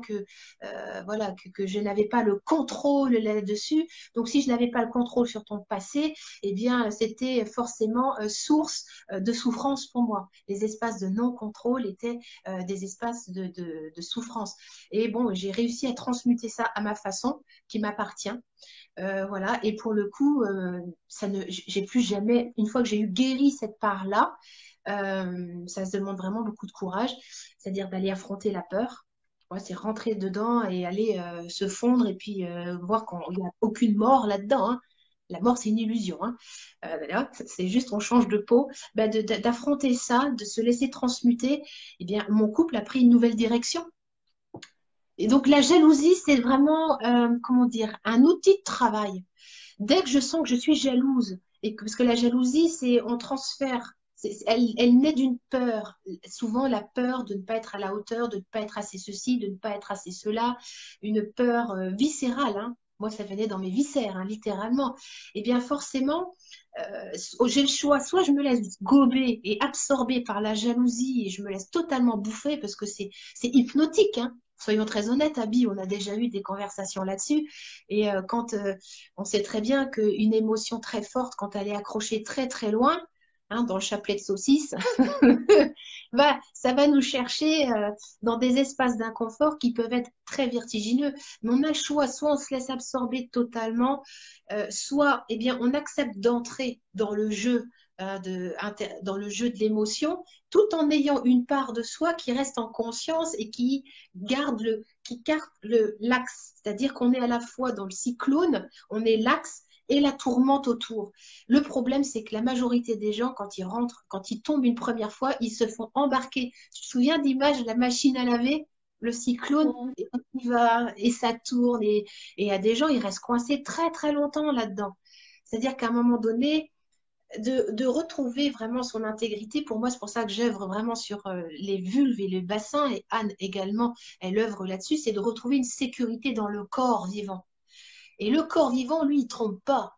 voilà, que je n'avais pas le contrôle là-dessus. Donc, si je n'avais pas le contrôle sur ton passé, eh bien, c'était forcément source de souffrance pour moi. Les espaces de non-contrôle étaient des espaces de souffrance. pense. Et bon, j'ai réussi à transmuter ça à ma façon, qui m'appartient. Voilà. Et pour le coup, j'ai plus jamais, une fois que j'ai eu guéri cette part-là, ça se demande vraiment beaucoup de courage, c'est-à-dire d'aller affronter la peur. Ouais, c'est rentrer dedans et aller se fondre et puis voir qu'il n'y a aucune mort là-dedans, hein. La mort, c'est une illusion, hein. Voilà, c'est juste on change de peau. Bah, d'affronter ça, de se laisser transmuter, eh bien, mon couple a pris une nouvelle direction. Et donc la jalousie, c'est vraiment, comment dire, un outil de travail. Dès que je sens que je suis jalouse, parce que la jalousie, c'est on transfère, elle naît d'une peur, souvent la peur de ne pas être à la hauteur, de ne pas être assez ceci, de ne pas être assez cela, une peur viscérale, hein. Moi, ça venait dans mes viscères, hein, littéralement. Et bien forcément, j'ai le choix, soit je me laisse gober et absorber par la jalousie et je me laisse totalement bouffer parce que c'est hypnotique, hein. Soyons très honnêtes, Abby, on a déjà eu des conversations là-dessus. Et quand on sait très bien qu'une émotion très forte, quand elle est accrochée très très loin, hein, dans le chapelet de saucisse, ça va nous chercher dans des espaces d'inconfort qui peuvent être très vertigineux. Mais on a le choix, soit on se laisse absorber totalement, soit eh bien, on accepte d'entrer dans le jeu. Dans le jeu de l'émotion, tout en ayant une part de soi qui reste en conscience et qui garde l'axe, c'est-à-dire qu'on est à la fois dans le cyclone, on est l'axe et la tourmente autour. Le problème, c'est que la majorité des gens, quand ils rentrent, quand ils tombent une première fois, ils se font embarquer. Tu te souviens d'image de la machine à laver, le cyclone, Mhm. et il va et ça tourne et il y a des gens, ils restent coincés très très longtemps là-dedans. C'est-à-dire qu'à un moment donné, de retrouver vraiment son intégrité. Pour moi, c'est pour ça que j'œuvre vraiment sur les vulves et les bassins, et Anne également, elle œuvre là-dessus, c'est de retrouver une sécurité dans le corps vivant. Et le corps vivant, lui, il trompe pas.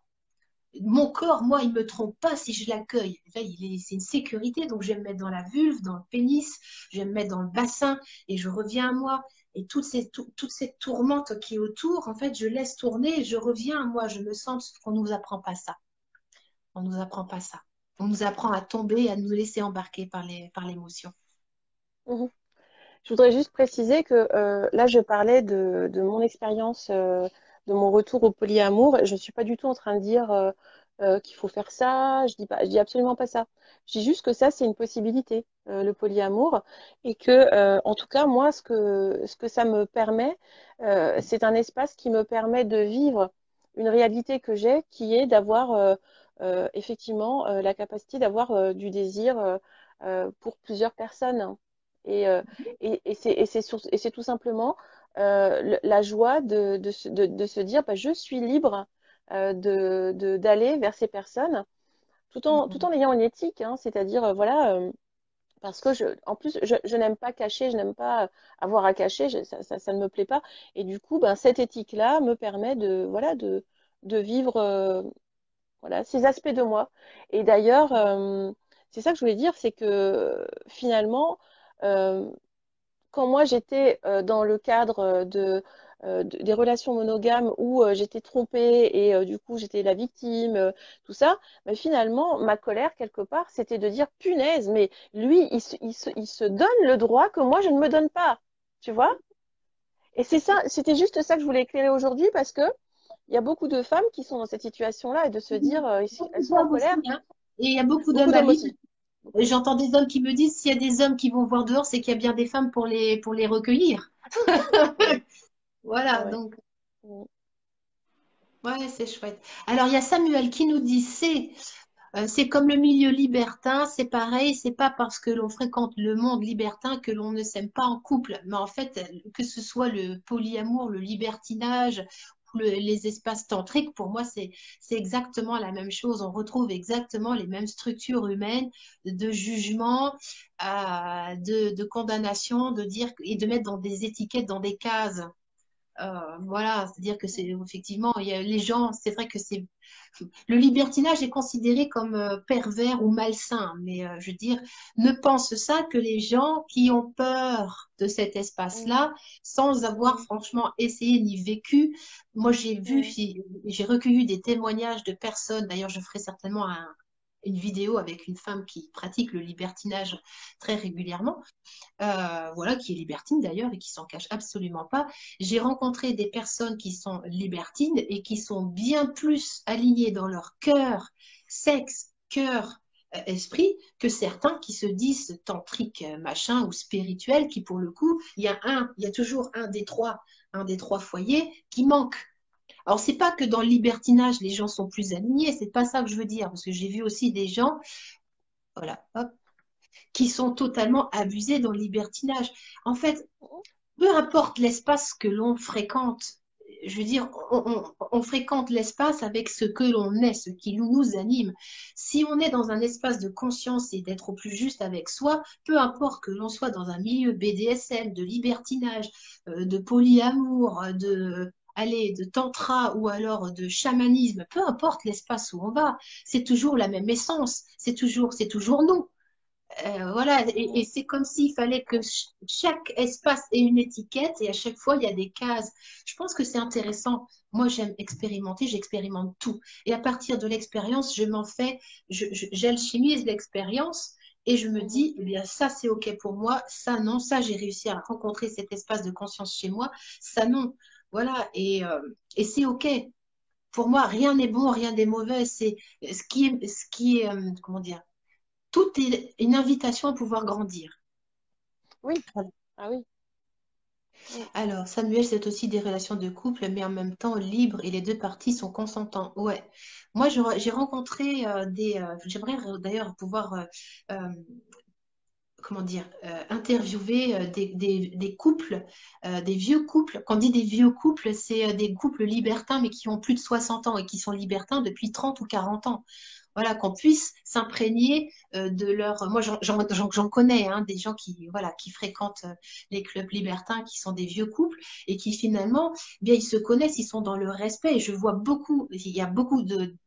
Mon corps, moi, il me trompe pas si je l'accueille. C'est une sécurité, donc je vais me mettre dans la vulve, dans le pénis, je vais me mettre dans le bassin, et je reviens à moi. Et toute cette tourmente qui est autour, en fait, je laisse tourner, et je reviens à moi. Je me sens qu'on ne nous apprend pas ça. On ne nous apprend pas ça. On nous apprend à tomber et à nous laisser embarquer par l'émotion. Mhm. Je voudrais juste préciser que là, je parlais de mon expérience, de mon retour au polyamour. Je ne suis pas du tout en train de dire qu'il faut faire ça. Je dis absolument pas ça. Je dis juste que ça, c'est une possibilité, le polyamour, et que, en tout cas, moi, ce que ça me permet, c'est un espace qui me permet de vivre une réalité que j'ai, qui est d'avoir effectivement la capacité d'avoir du désir pour plusieurs personnes. Et, euh, et c'est tout simplement la joie de se dire bah, je suis libre d'aller vers ces personnes tout en ayant une éthique, hein, c'est-à-dire voilà, parce que en plus je n'aime pas cacher, je n'aime pas avoir à cacher, ça ne me plaît pas. Et du coup, ben, cette éthique-là me permet voilà, de vivre voilà, ces aspects de moi. Et d'ailleurs, c'est ça que je voulais dire, c'est que finalement, euh, quand moi j'étais dans le cadre des relations monogames où j'étais trompée et du coup j'étais la victime, tout ça, mais finalement ma colère quelque part c'était de dire punaise, mais lui il se donne le droit que moi je ne me donne pas, tu vois? Et c'est ça, c'était juste ça que je voulais éclairer aujourd'hui parce que il y a beaucoup de femmes qui sont dans cette situation-là et de se dire elles Beaucoup sont en d'hommes aussi, colère, hein. Et il y a beaucoup beaucoup d'hommes à d'hommes vivre. aussi. Beaucoup. J'entends des hommes qui me disent s'il y a des hommes qui vont voir dehors, c'est qu'il y a bien des femmes pour les recueillir. Ouais, ouais, Voilà, ouais. donc, Mm. ouais, c'est chouette. Alors, il y a Samuel qui nous dit c'est comme le milieu libertin, c'est pareil, c'est pas parce que l'on fréquente le monde libertin que l'on ne s'aime pas en couple. Mais en fait, que ce soit le polyamour, le libertinage, les espaces tantriques, pour moi, c'est exactement la même chose. On retrouve exactement les mêmes structures humaines de jugement, de condamnation, de dire et de mettre dans des étiquettes, dans des cases. Voilà, c'est-à-dire que c'est effectivement, il y a les gens, c'est vrai que c'est le libertinage est considéré comme pervers ou malsain, mais je veux dire, ne pense ça que les gens qui ont peur de cet Mm. espace-là, sans avoir Mm. franchement essayé ni vécu. Moi, Mm. j'ai recueilli des témoignages de personnes, d'ailleurs, je ferai certainement une vidéo avec une femme qui pratique le libertinage très régulièrement, voilà, qui est libertine d'ailleurs et qui s'en cache absolument pas. J'ai rencontré des personnes qui sont libertines et qui sont bien plus alignées dans leur cœur, sexe, cœur, esprit, que certains qui se disent tantriques, machin, ou spirituels, qui pour le coup, il y a toujours un des trois foyers qui manque. Alors, c'est pas que dans le libertinage, les gens sont plus alignés, c'est pas ça que je veux dire, parce que j'ai vu aussi des gens, voilà, hop, qui sont totalement abusés dans le libertinage. En fait, peu importe l'espace que l'on fréquente, je veux dire, on fréquente l'espace avec ce que l'on est, ce qui nous anime. Si on est dans un espace de conscience et d'être au plus juste avec soi, peu importe que l'on soit dans un milieu BDSM, de libertinage, de polyamour, allez, de tantra ou alors de chamanisme, peu importe l'espace où on va, c'est toujours la même essence, c'est toujours nous. Voilà, et c'est comme s'il fallait que chaque espace ait une étiquette et à chaque fois, il y a des cases. Je pense que c'est intéressant. Moi, j'aime expérimenter, j'expérimente tout. Et à partir de l'expérience, je m'en fais, j'alchimise l'expérience et je me Mhm. dis, eh bien, ça, c'est OK pour moi, ça, non, ça, j'ai réussi à rencontrer cet espace de conscience chez moi, ça, non. Voilà, et c'est OK. Pour moi, rien n'est bon, rien n'est mauvais. C'est ce qui est, comment dire, tout est une invitation à pouvoir grandir. Oui, ah oui. Mm. Alors, Samuel, c'est aussi des relations de couple, mais en même temps libres et les deux parties sont consentants. Ouais. Moi, j'ai rencontré j'aimerais d'ailleurs pouvoir, euh, comment dire, interviewer des couples, des vieux couples. Quand on dit des vieux couples, c'est des couples libertins, mais qui ont plus de 60 ans et qui sont libertins depuis 30 ou 40 ans. Voilà, qu'on puisse s'imprégner de leur. Moi, j'en connais, hein, des gens qui, voilà, qui fréquentent les clubs libertins, qui sont des vieux couples et qui finalement, eh bien, ils se connaissent, ils sont dans le respect. Et je vois beaucoup, il y a beaucoup de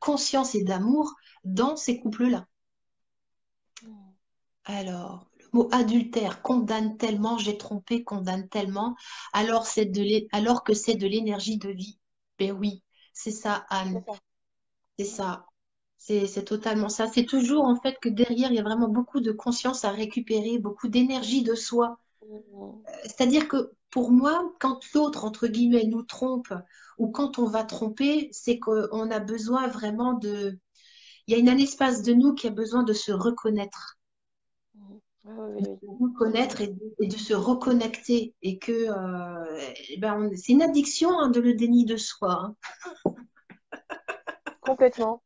conscience et d'amour dans ces couples-là. Mm. Alors, le mot adultère condamne tellement, j'ai trompé, condamne tellement, alors que c'est de l'énergie de vie. Ben oui, c'est ça, C'est Anne, ça. c'est ça. C'est totalement ça. C'est toujours en fait que derrière, il y a vraiment beaucoup de conscience à récupérer, beaucoup d'énergie de soi. Mm. C'est-à-dire que pour moi, quand l'autre, entre guillemets, nous trompe ou quand on va tromper, c'est qu'on a besoin vraiment de. Il y a un espace de nous qui a besoin de se reconnaître. Mm. Ah oui, De oui, oui. se Tout à reconnaître fait. et de se reconnecter. Et que c'est une addiction hein, de le déni de soi. Hein. Complètement.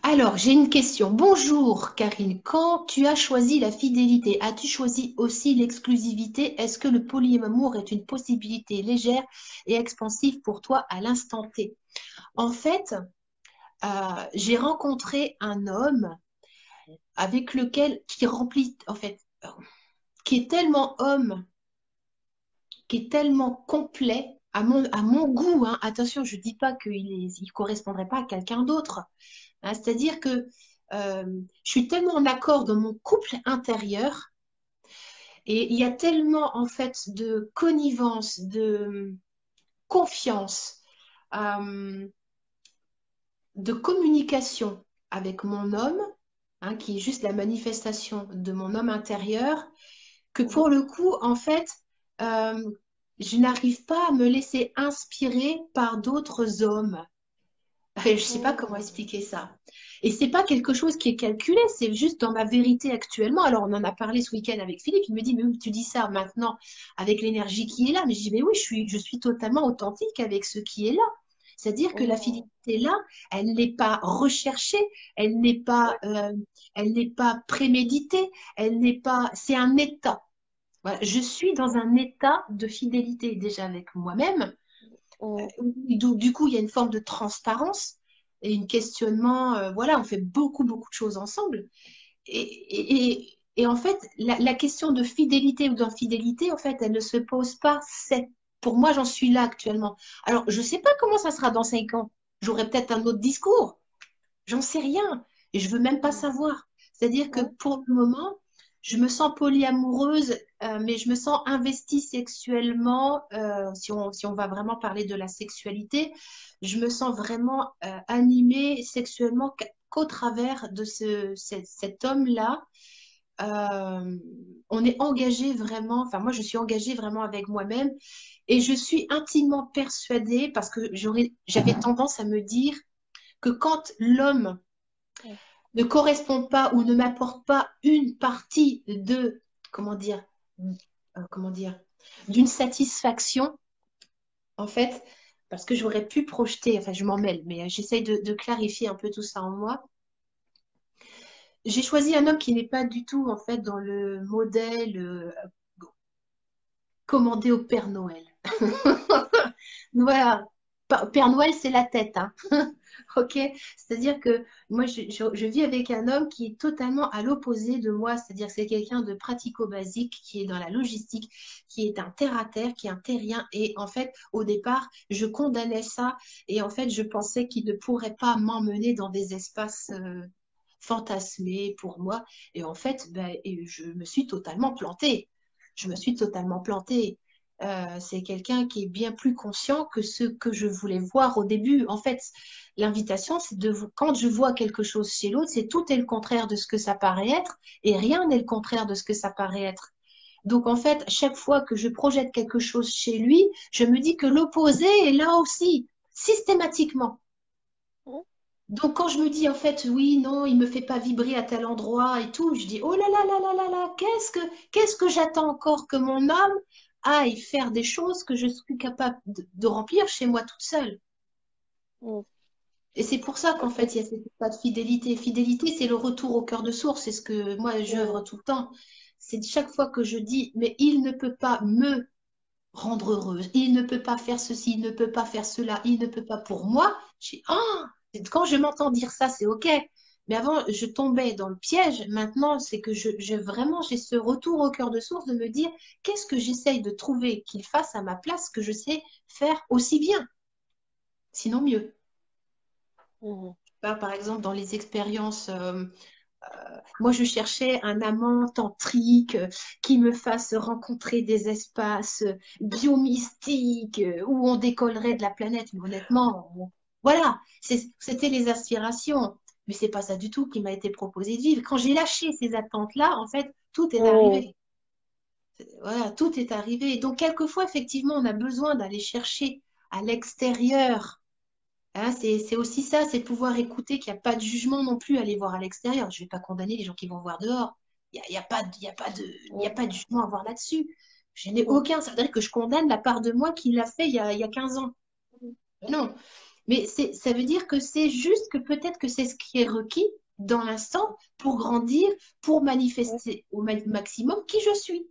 Alors, j'ai une question. Bonjour, Karine. Quand tu as choisi la fidélité, as-tu choisi aussi l'exclusivité? Est-ce que le polyamour est une possibilité légère et expansive pour toi à l'instant T? En fait, j'ai rencontré un homme avec lequel, qui remplit, en fait, qui est tellement homme qui est tellement complet à mon goût. Hein. Attention, je ne dis pas il correspondrait pas à quelqu'un d'autre. Hein. C'est-à-dire que je suis tellement en accord dans mon couple intérieur et il y a tellement en fait de connivence, de confiance, euh, de communication avec mon homme, hein, qui est juste la manifestation de mon homme intérieur, que Mhm. pour le coup, en fait, euh, je n'arrive pas à me laisser inspirer par d'autres hommes. Je ne sais pas comment Mm. expliquer ça. Et c'est pas quelque chose qui est calculé, c'est juste dans ma vérité actuellement. Alors, on en a parlé ce week-end avec Philippe. Il me dit, mais oui, tu dis ça maintenant avec l'énergie qui est là. Mais je dis, mais oui, je suis totalement authentique avec ce qui est là. C'est-à-dire que la Mm. fidélité là, elle n'est pas recherchée, Oui. elle n'est pas préméditée, elle n'est pas, c'est un état. Voilà, je suis dans un état de fidélité déjà avec moi-même. Mm. Du coup, il y a une forme de transparence et un questionnement. Voilà, on fait beaucoup de choses ensemble. Et en fait, la question de fidélité ou d'infidélité, en fait, elle ne se pose pas. Pour moi, j'en suis là actuellement. Alors, je ne sais pas comment ça sera dans 5 ans. J'aurai peut-être un autre discours. J'en sais rien. Et je veux même pas Mm. savoir. C'est-à-dire que Ouais. pour le moment, je me sens polyamoureuse, mais je me sens investie sexuellement. Si on va vraiment parler de la sexualité, je me sens vraiment animée sexuellement qu'au travers de cet homme-là. Euh, on est engagé vraiment, enfin moi je suis engagée vraiment avec moi-même et je suis intimement persuadée parce que j'avais tendance à me dire que quand l'homme ne correspond pas ou ne m'apporte pas une partie de, comment dire, comment dire, d'une satisfaction, en fait, parce que j'aurais pu projeter, enfin je m'en mêle, mais j'essaye de clarifier un peu tout ça en moi. J'ai choisi un homme qui n'est pas du tout, en fait, dans le modèle commandé au Père Noël. Voilà. Père Noël, c'est la tête, hein. Ok? C'est-à-dire que moi, je vis avec un homme qui est totalement à l'opposé de moi. C'est-à-dire que c'est quelqu'un de pratico-basique, qui est dans la logistique, qui est un terre-à-terre, qui est un terrien. Et en fait, au départ, je condamnais ça. Et en fait, je pensais qu'il ne pourrait pas m'emmener dans des espaces fantasmés pour moi. Et en fait, ben, et je me suis totalement plantée. Je me suis totalement plantée. C'est quelqu'un qui est bien plus conscient que ce que je voulais voir au début. En fait, l'invitation, c'est quand je vois quelque chose chez l'autre, c'est tout est le contraire de ce que ça paraît être et rien n'est le contraire de ce que ça paraît être. Donc, en fait, chaque fois que je projette quelque chose chez lui, je me dis que l'opposé est là aussi, systématiquement. Donc, quand je me dis, en fait, oui, non, il me fait pas vibrer à tel endroit et tout, je dis, oh là là là là là là, qu'est-ce que j'attends encore que mon homme aille faire des choses que je suis capable de remplir chez moi toute seule. Mm. Et c'est pour ça qu'en fait, il y a cette pas de fidélité. Fidélité, c'est le retour au cœur de source. C'est ce que moi, j'œuvre Mm. tout le temps. C'est chaque fois que je dis, mais il ne peut pas me rendre heureuse. Il ne peut pas faire ceci, il ne peut pas faire cela, il ne peut pas pour moi. Quand je m'entends dire ça, c'est OK. Mais avant, je tombais dans le piège. Maintenant, c'est que vraiment, j'ai ce retour au cœur de source de me dire, qu'est-ce que j'essaye de trouver qu'il fasse à ma place que je sais faire aussi bien, sinon mieux. Mm. Par exemple, dans les expériences moi, je cherchais un amant tantrique qui me fasse rencontrer des espaces biomystiques où on décollerait de la planète. Mais honnêtement, voilà, c'était les aspirations. Mais c'est pas ça du tout qui m'a été proposé de vivre. Quand j'ai lâché ces attentes-là, en fait, tout est Mm. arrivé. Voilà, tout est arrivé. Donc, quelquefois, effectivement, on a besoin d'aller chercher à l'extérieur. Hein, c'est aussi ça, c'est pouvoir écouter qu'il n'y a pas de jugement non plus à aller voir à l'extérieur. Je ne vais pas condamner les gens qui vont voir dehors. Il y a pas, il y a pas de, il y a Mm. pas de jugement à voir là-dessus. Je n'ai Mm. aucun. Ça veut dire que je condamne la part de moi qui l'a fait il y a 15 ans. Non. Mais ça veut dire que c'est juste que peut-être que c'est ce qui est requis dans l'instant pour grandir, pour Mm. manifester au maximum qui je suis,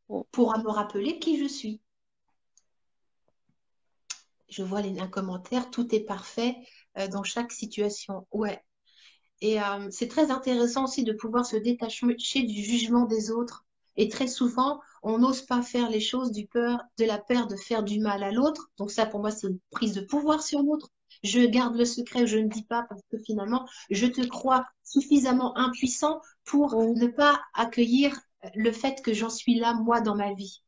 Mm. pour me rappeler qui je suis. Je vois un commentaire, tout est parfait dans chaque situation. Ouais. Et c'est très intéressant aussi de pouvoir se détacher du jugement des autres. Et très souvent, on n'ose pas faire les choses de la peur de faire du mal à l'autre. Donc ça, pour moi, c'est une prise de pouvoir sur l'autre. Je garde le secret, je ne dis pas parce que finalement, je te crois suffisamment impuissant pour Mm. ne pas accueillir le fait que j'en suis là, moi, dans ma vie.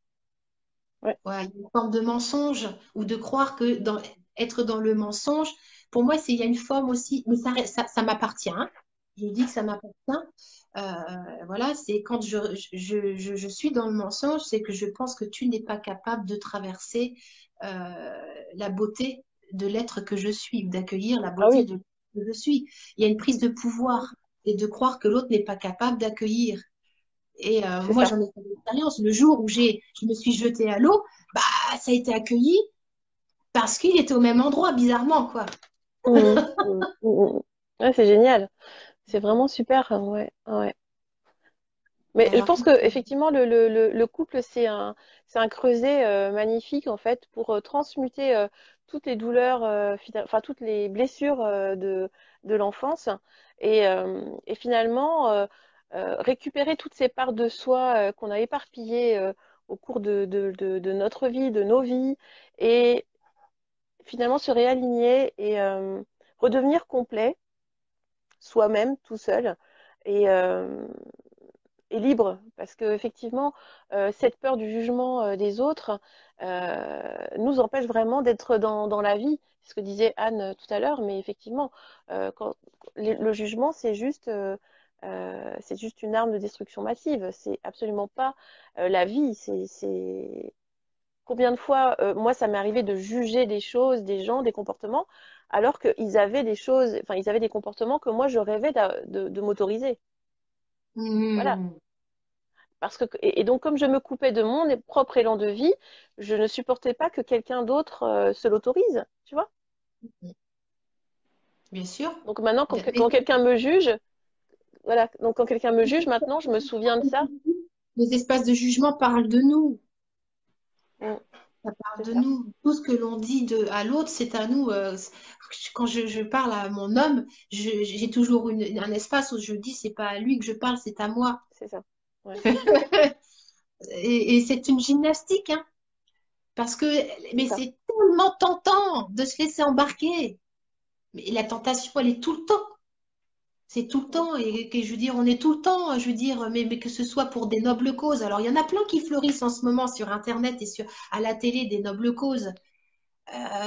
Ouais, Voilà, il y a une forme de mensonge ou de croire que être dans le mensonge, pour moi, il y a une forme aussi, mais ça m'appartient, hein. Je dis que ça m'appartient. Voilà, c'est quand je suis dans le mensonge, c'est que je pense que tu n'es pas capable de traverser la beauté de l'être que je suis, ou d'accueillir la ah beauté oui. de l'être que je suis. Il y a une prise de pouvoir et de croire que l'autre n'est pas capable d'accueillir. Et C'est moi, ça. j'en ai fait l'expérience. Le jour où je me suis jetée à l'eau, bah, ça a été accueilli parce qu'il était au même endroit, bizarrement, quoi. Mm. Mm. Mm. Ouais, c'est génial. C'est vraiment super, hein, ouais, ouais. Mais je Alors, pense que effectivement le couple c'est un creuset magnifique en fait pour transmuter toutes les douleurs enfin toutes les blessures de l'enfance et finalement récupérer toutes ces parts de soi qu'on a éparpillées au cours de notre vie, de nos vies et finalement se réaligner et redevenir complet soi-même tout seul et et libre, parce que effectivement, cette peur du jugement des autres nous empêche vraiment d'être dans la vie. C'est ce que disait Anne tout à l'heure, mais effectivement, quand, le jugement, c'est juste une arme de destruction massive. C'est absolument pas la vie. Combien de fois, moi, ça m'est arrivé de juger des choses, des gens, des comportements, alors qu'ils avaient des choses, enfin, ils avaient des comportements que moi, je rêvais de m'autoriser. Voilà. Hmm. Parce que, et donc, comme je me coupais de mon propre élan de vie, je ne supportais pas que quelqu'un d'autre se l'autorise, tu vois. Bien sûr. Donc maintenant, Mais quand quelqu'un me juge, voilà, donc quand quelqu'un me juge, maintenant, je me souviens de ça. les espaces de jugement parlent de nous. Mm, Ça parle c'est de ça. nous. Tout ce que l'on dit à l'autre, c'est à nous. Quand je parle à mon homme, j'ai toujours un espace où je dis, c'est pas à lui que je parle, c'est à moi. C'est ça. Ouais. Et c'est une gymnastique, hein, parce que, C'est mais ça. c'est tellement tentant de se laisser embarquer. Mais la tentation, elle est tout le temps. C'est tout le Mm, temps. Et que je veux dire, on est tout le temps, je veux dire, mais que ce soit pour des nobles causes. Alors, il y en a plein qui fleurissent en ce moment sur Internet et à la télé, des nobles causes.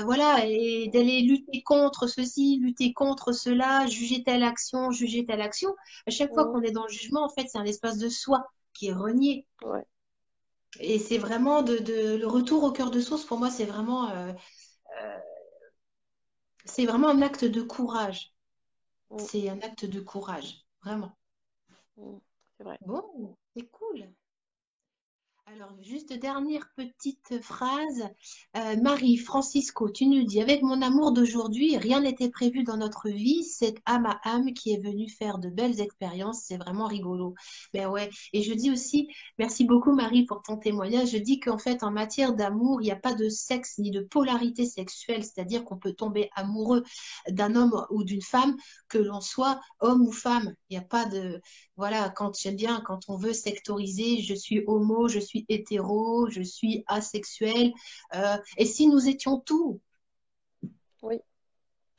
Voilà, et mm, d'aller lutter contre ceci, lutter contre cela, juger telle action, juger telle action. À chaque fois mm, qu'on est dans le jugement, en fait, c'est un espace de soi qui est renié. ouais. Et c'est vraiment le retour au cœur de source, pour moi, c'est vraiment un acte de courage. Mm, C'est un acte de courage, vraiment. mm, c'est vrai. Bon, c'est cool. Alors, juste dernière petite phrase. Marie, Francisco, tu nous dis, avec mon amour d'aujourd'hui, rien n'était prévu dans notre vie. C'est âme à âme qui est venue faire de belles expériences. C'est vraiment rigolo. Ben ouais. Et je dis aussi, merci beaucoup Marie pour ton témoignage. Je dis qu'en fait, en matière d'amour, il n'y a pas de sexe ni de polarité sexuelle. C'est-à-dire qu'on peut tomber amoureux d'un homme ou d'une femme, que l'on soit homme ou femme. Il n'y a pas de voilà, quand j'aime bien, quand on veut sectoriser, je suis homo, je suis hétéro, je suis asexuel. Et si nous étions tout? Oui.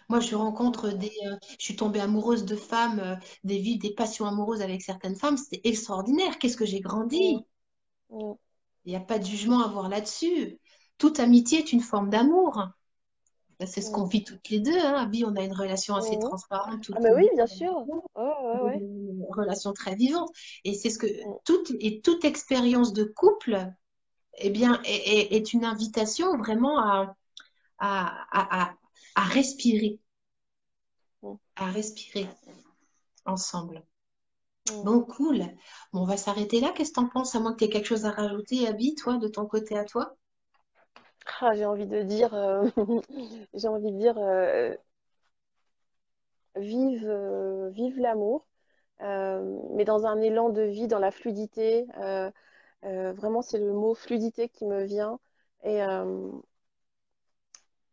Moi, je Mm, rencontre je suis tombée amoureuse de femmes, des passions amoureuses avec certaines femmes. C'était extraordinaire. Qu'est-ce que j'ai mm, grandi? mm, Il n'y a pas de jugement à avoir là-dessus. Toute amitié est une forme d'amour. C'est ce qu'on mm, vit toutes les deux, hein. Abby, on a une relation assez mm. transparente Ah, toutes mais les oui, deux. bien sûr. Ouais, ouais, ouais. Une relation très vivante. Et c'est ce que Mm, toute expérience de couple eh bien, est une invitation vraiment à, à, à, à respirer, mm, à respirer ensemble. mm. Bon, cool. Bon, on va s'arrêter là. Qu'est-ce que t'en penses? À moins que tu aies quelque chose à rajouter, Abby, toi, de ton côté à toi? Ah, j'ai envie de dire, j'ai envie de dire, vive l'amour, mais dans un élan de vie, dans la fluidité. Vraiment, c'est le mot fluidité qui me vient. Et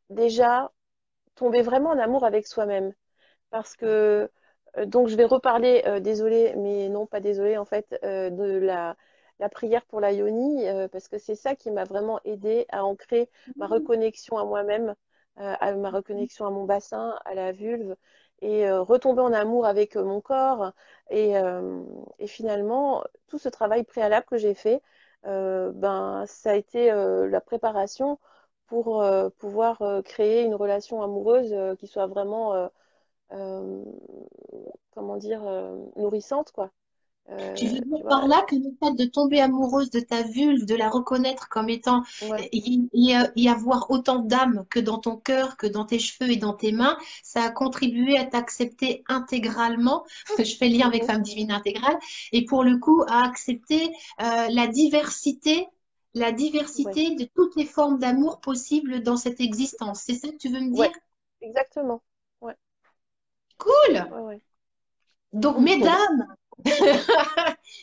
déjà, tomber vraiment en amour avec soi-même. Parce que, donc, je vais reparler, désolée, mais non, pas désolée, en fait, de la prière pour la yoni, parce que c'est ça qui m'a vraiment aidé à ancrer ma reconnexion à moi-même, à ma reconnexion à mon bassin, à la vulve, et retomber en amour avec mon corps. Et finalement, tout ce travail préalable que j'ai fait, ben, ça a été la préparation pour pouvoir créer une relation amoureuse qui soit vraiment euh, comment dire, nourrissante, quoi. Tu veux dire Tu vois, par là que le fait de tomber amoureuse de ta vulve, de la reconnaître comme étant, ouais, y avoir autant d'âme que dans ton cœur, que dans tes cheveux et dans tes mains, ça a contribué à t'accepter intégralement. Je fais lien avec mhm, Femme Divine Intégrale. Et pour le coup, à accepter la diversité. La ouais, diversité de toutes les formes d'amour possibles dans cette existence. C'est ça que tu veux me dire? ouais, exactement. Ouais, Cool! ouais, ouais. Donc, mesdames,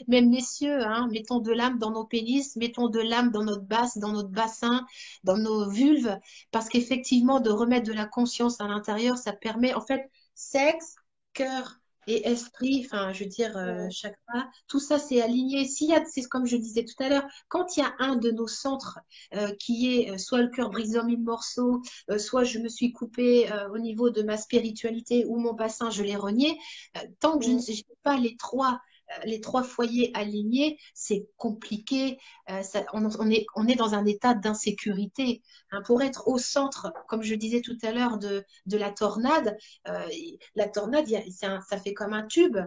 même messieurs, hein, mettons de l'âme dans nos pénis, mettons de l'âme dans notre basse, dans notre bassin, dans nos vulves, parce qu'effectivement, de remettre de la conscience à l'intérieur, ça permet, en fait, sexe, cœur et esprit, enfin, je veux dire, Mhm, chakra, tout ça, c'est aligné. S'il y a, c'est comme je disais tout à l'heure, quand il y a un de nos centres qui est soit le cœur brisé en mille morceaux, soit je me suis coupée au niveau de ma spiritualité ou mon bassin, je l'ai renié, tant que je ne mhm, sais pas les trois les trois foyers alignés, c'est compliqué. On est dans un état d'insécurité. Hein. Pour être au centre, comme je disais tout à l'heure, de euh, la tornade, ça fait comme un tube.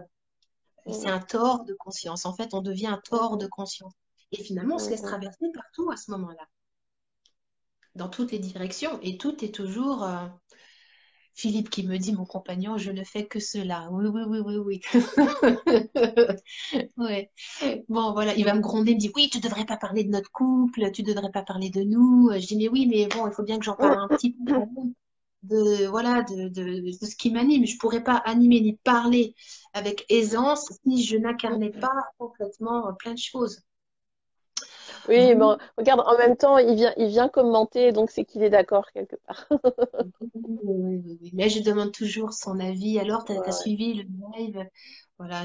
C'est Mhm. un tort de conscience. En fait, on devient un tort de Mhm. conscience. Et finalement, on se laisse Mhm. traverser partout à ce moment-là, dans toutes les directions. Et tout est toujours Philippe qui me dit, mon compagnon, je ne fais que cela. Oui, oui, oui, oui, oui. Ouais. Bon, voilà, il va me gronder, il me dit, oui, tu devrais pas parler de notre couple, tu devrais pas parler de nous. Je dis, mais oui, mais bon, il faut bien que j'en parle un petit peu quand même voilà, de ce qui m'anime. Je pourrais pas animer ni parler avec aisance si je n'incarnais pas complètement plein de choses. Oui, Voilà. bon, regarde, en même temps, il vient commenter, donc c'est qu'il est d'accord quelque part. Oui, oui, oui, oui. Mais je demande toujours son avis. Alors, tu Ouais, as ouais. suivi le live? Voilà,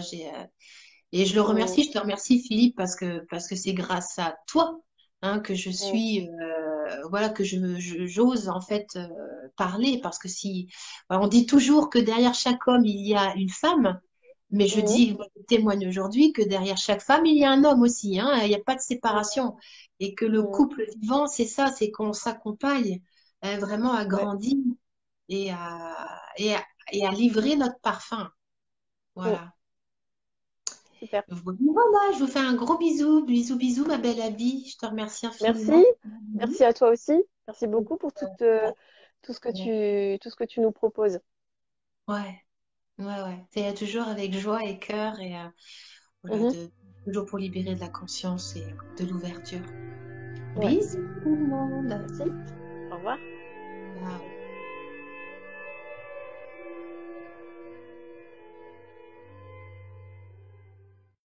et je le Mm, remercie, je te remercie Philippe parce que c'est grâce à toi hein, que je mm, suis voilà que j'ose en fait parler parce que si on dit toujours que derrière chaque homme il y a une femme, mais je mm, dis je témoigne aujourd'hui que derrière chaque femme il y a un homme aussi hein, il n'y a pas de séparation et que le mm, couple vivant c'est ça, c'est qu'on s'accompagne vraiment à ouais, grandir et à, et à et à livrer notre parfum. mm, Voilà. super. Voilà, je vous fais un gros bisou, bisous, bisous, ma belle Abby. Je te remercie Merci, infiniment. merci à toi aussi. Merci beaucoup pour tout ce que tu nous proposes. Ouais, ouais, ouais. C'est toujours avec joie et cœur et voilà, Mhm, toujours pour libérer de la conscience et de l'ouverture. ouais, Bisous tout le monde. merci. Au revoir. Ciao.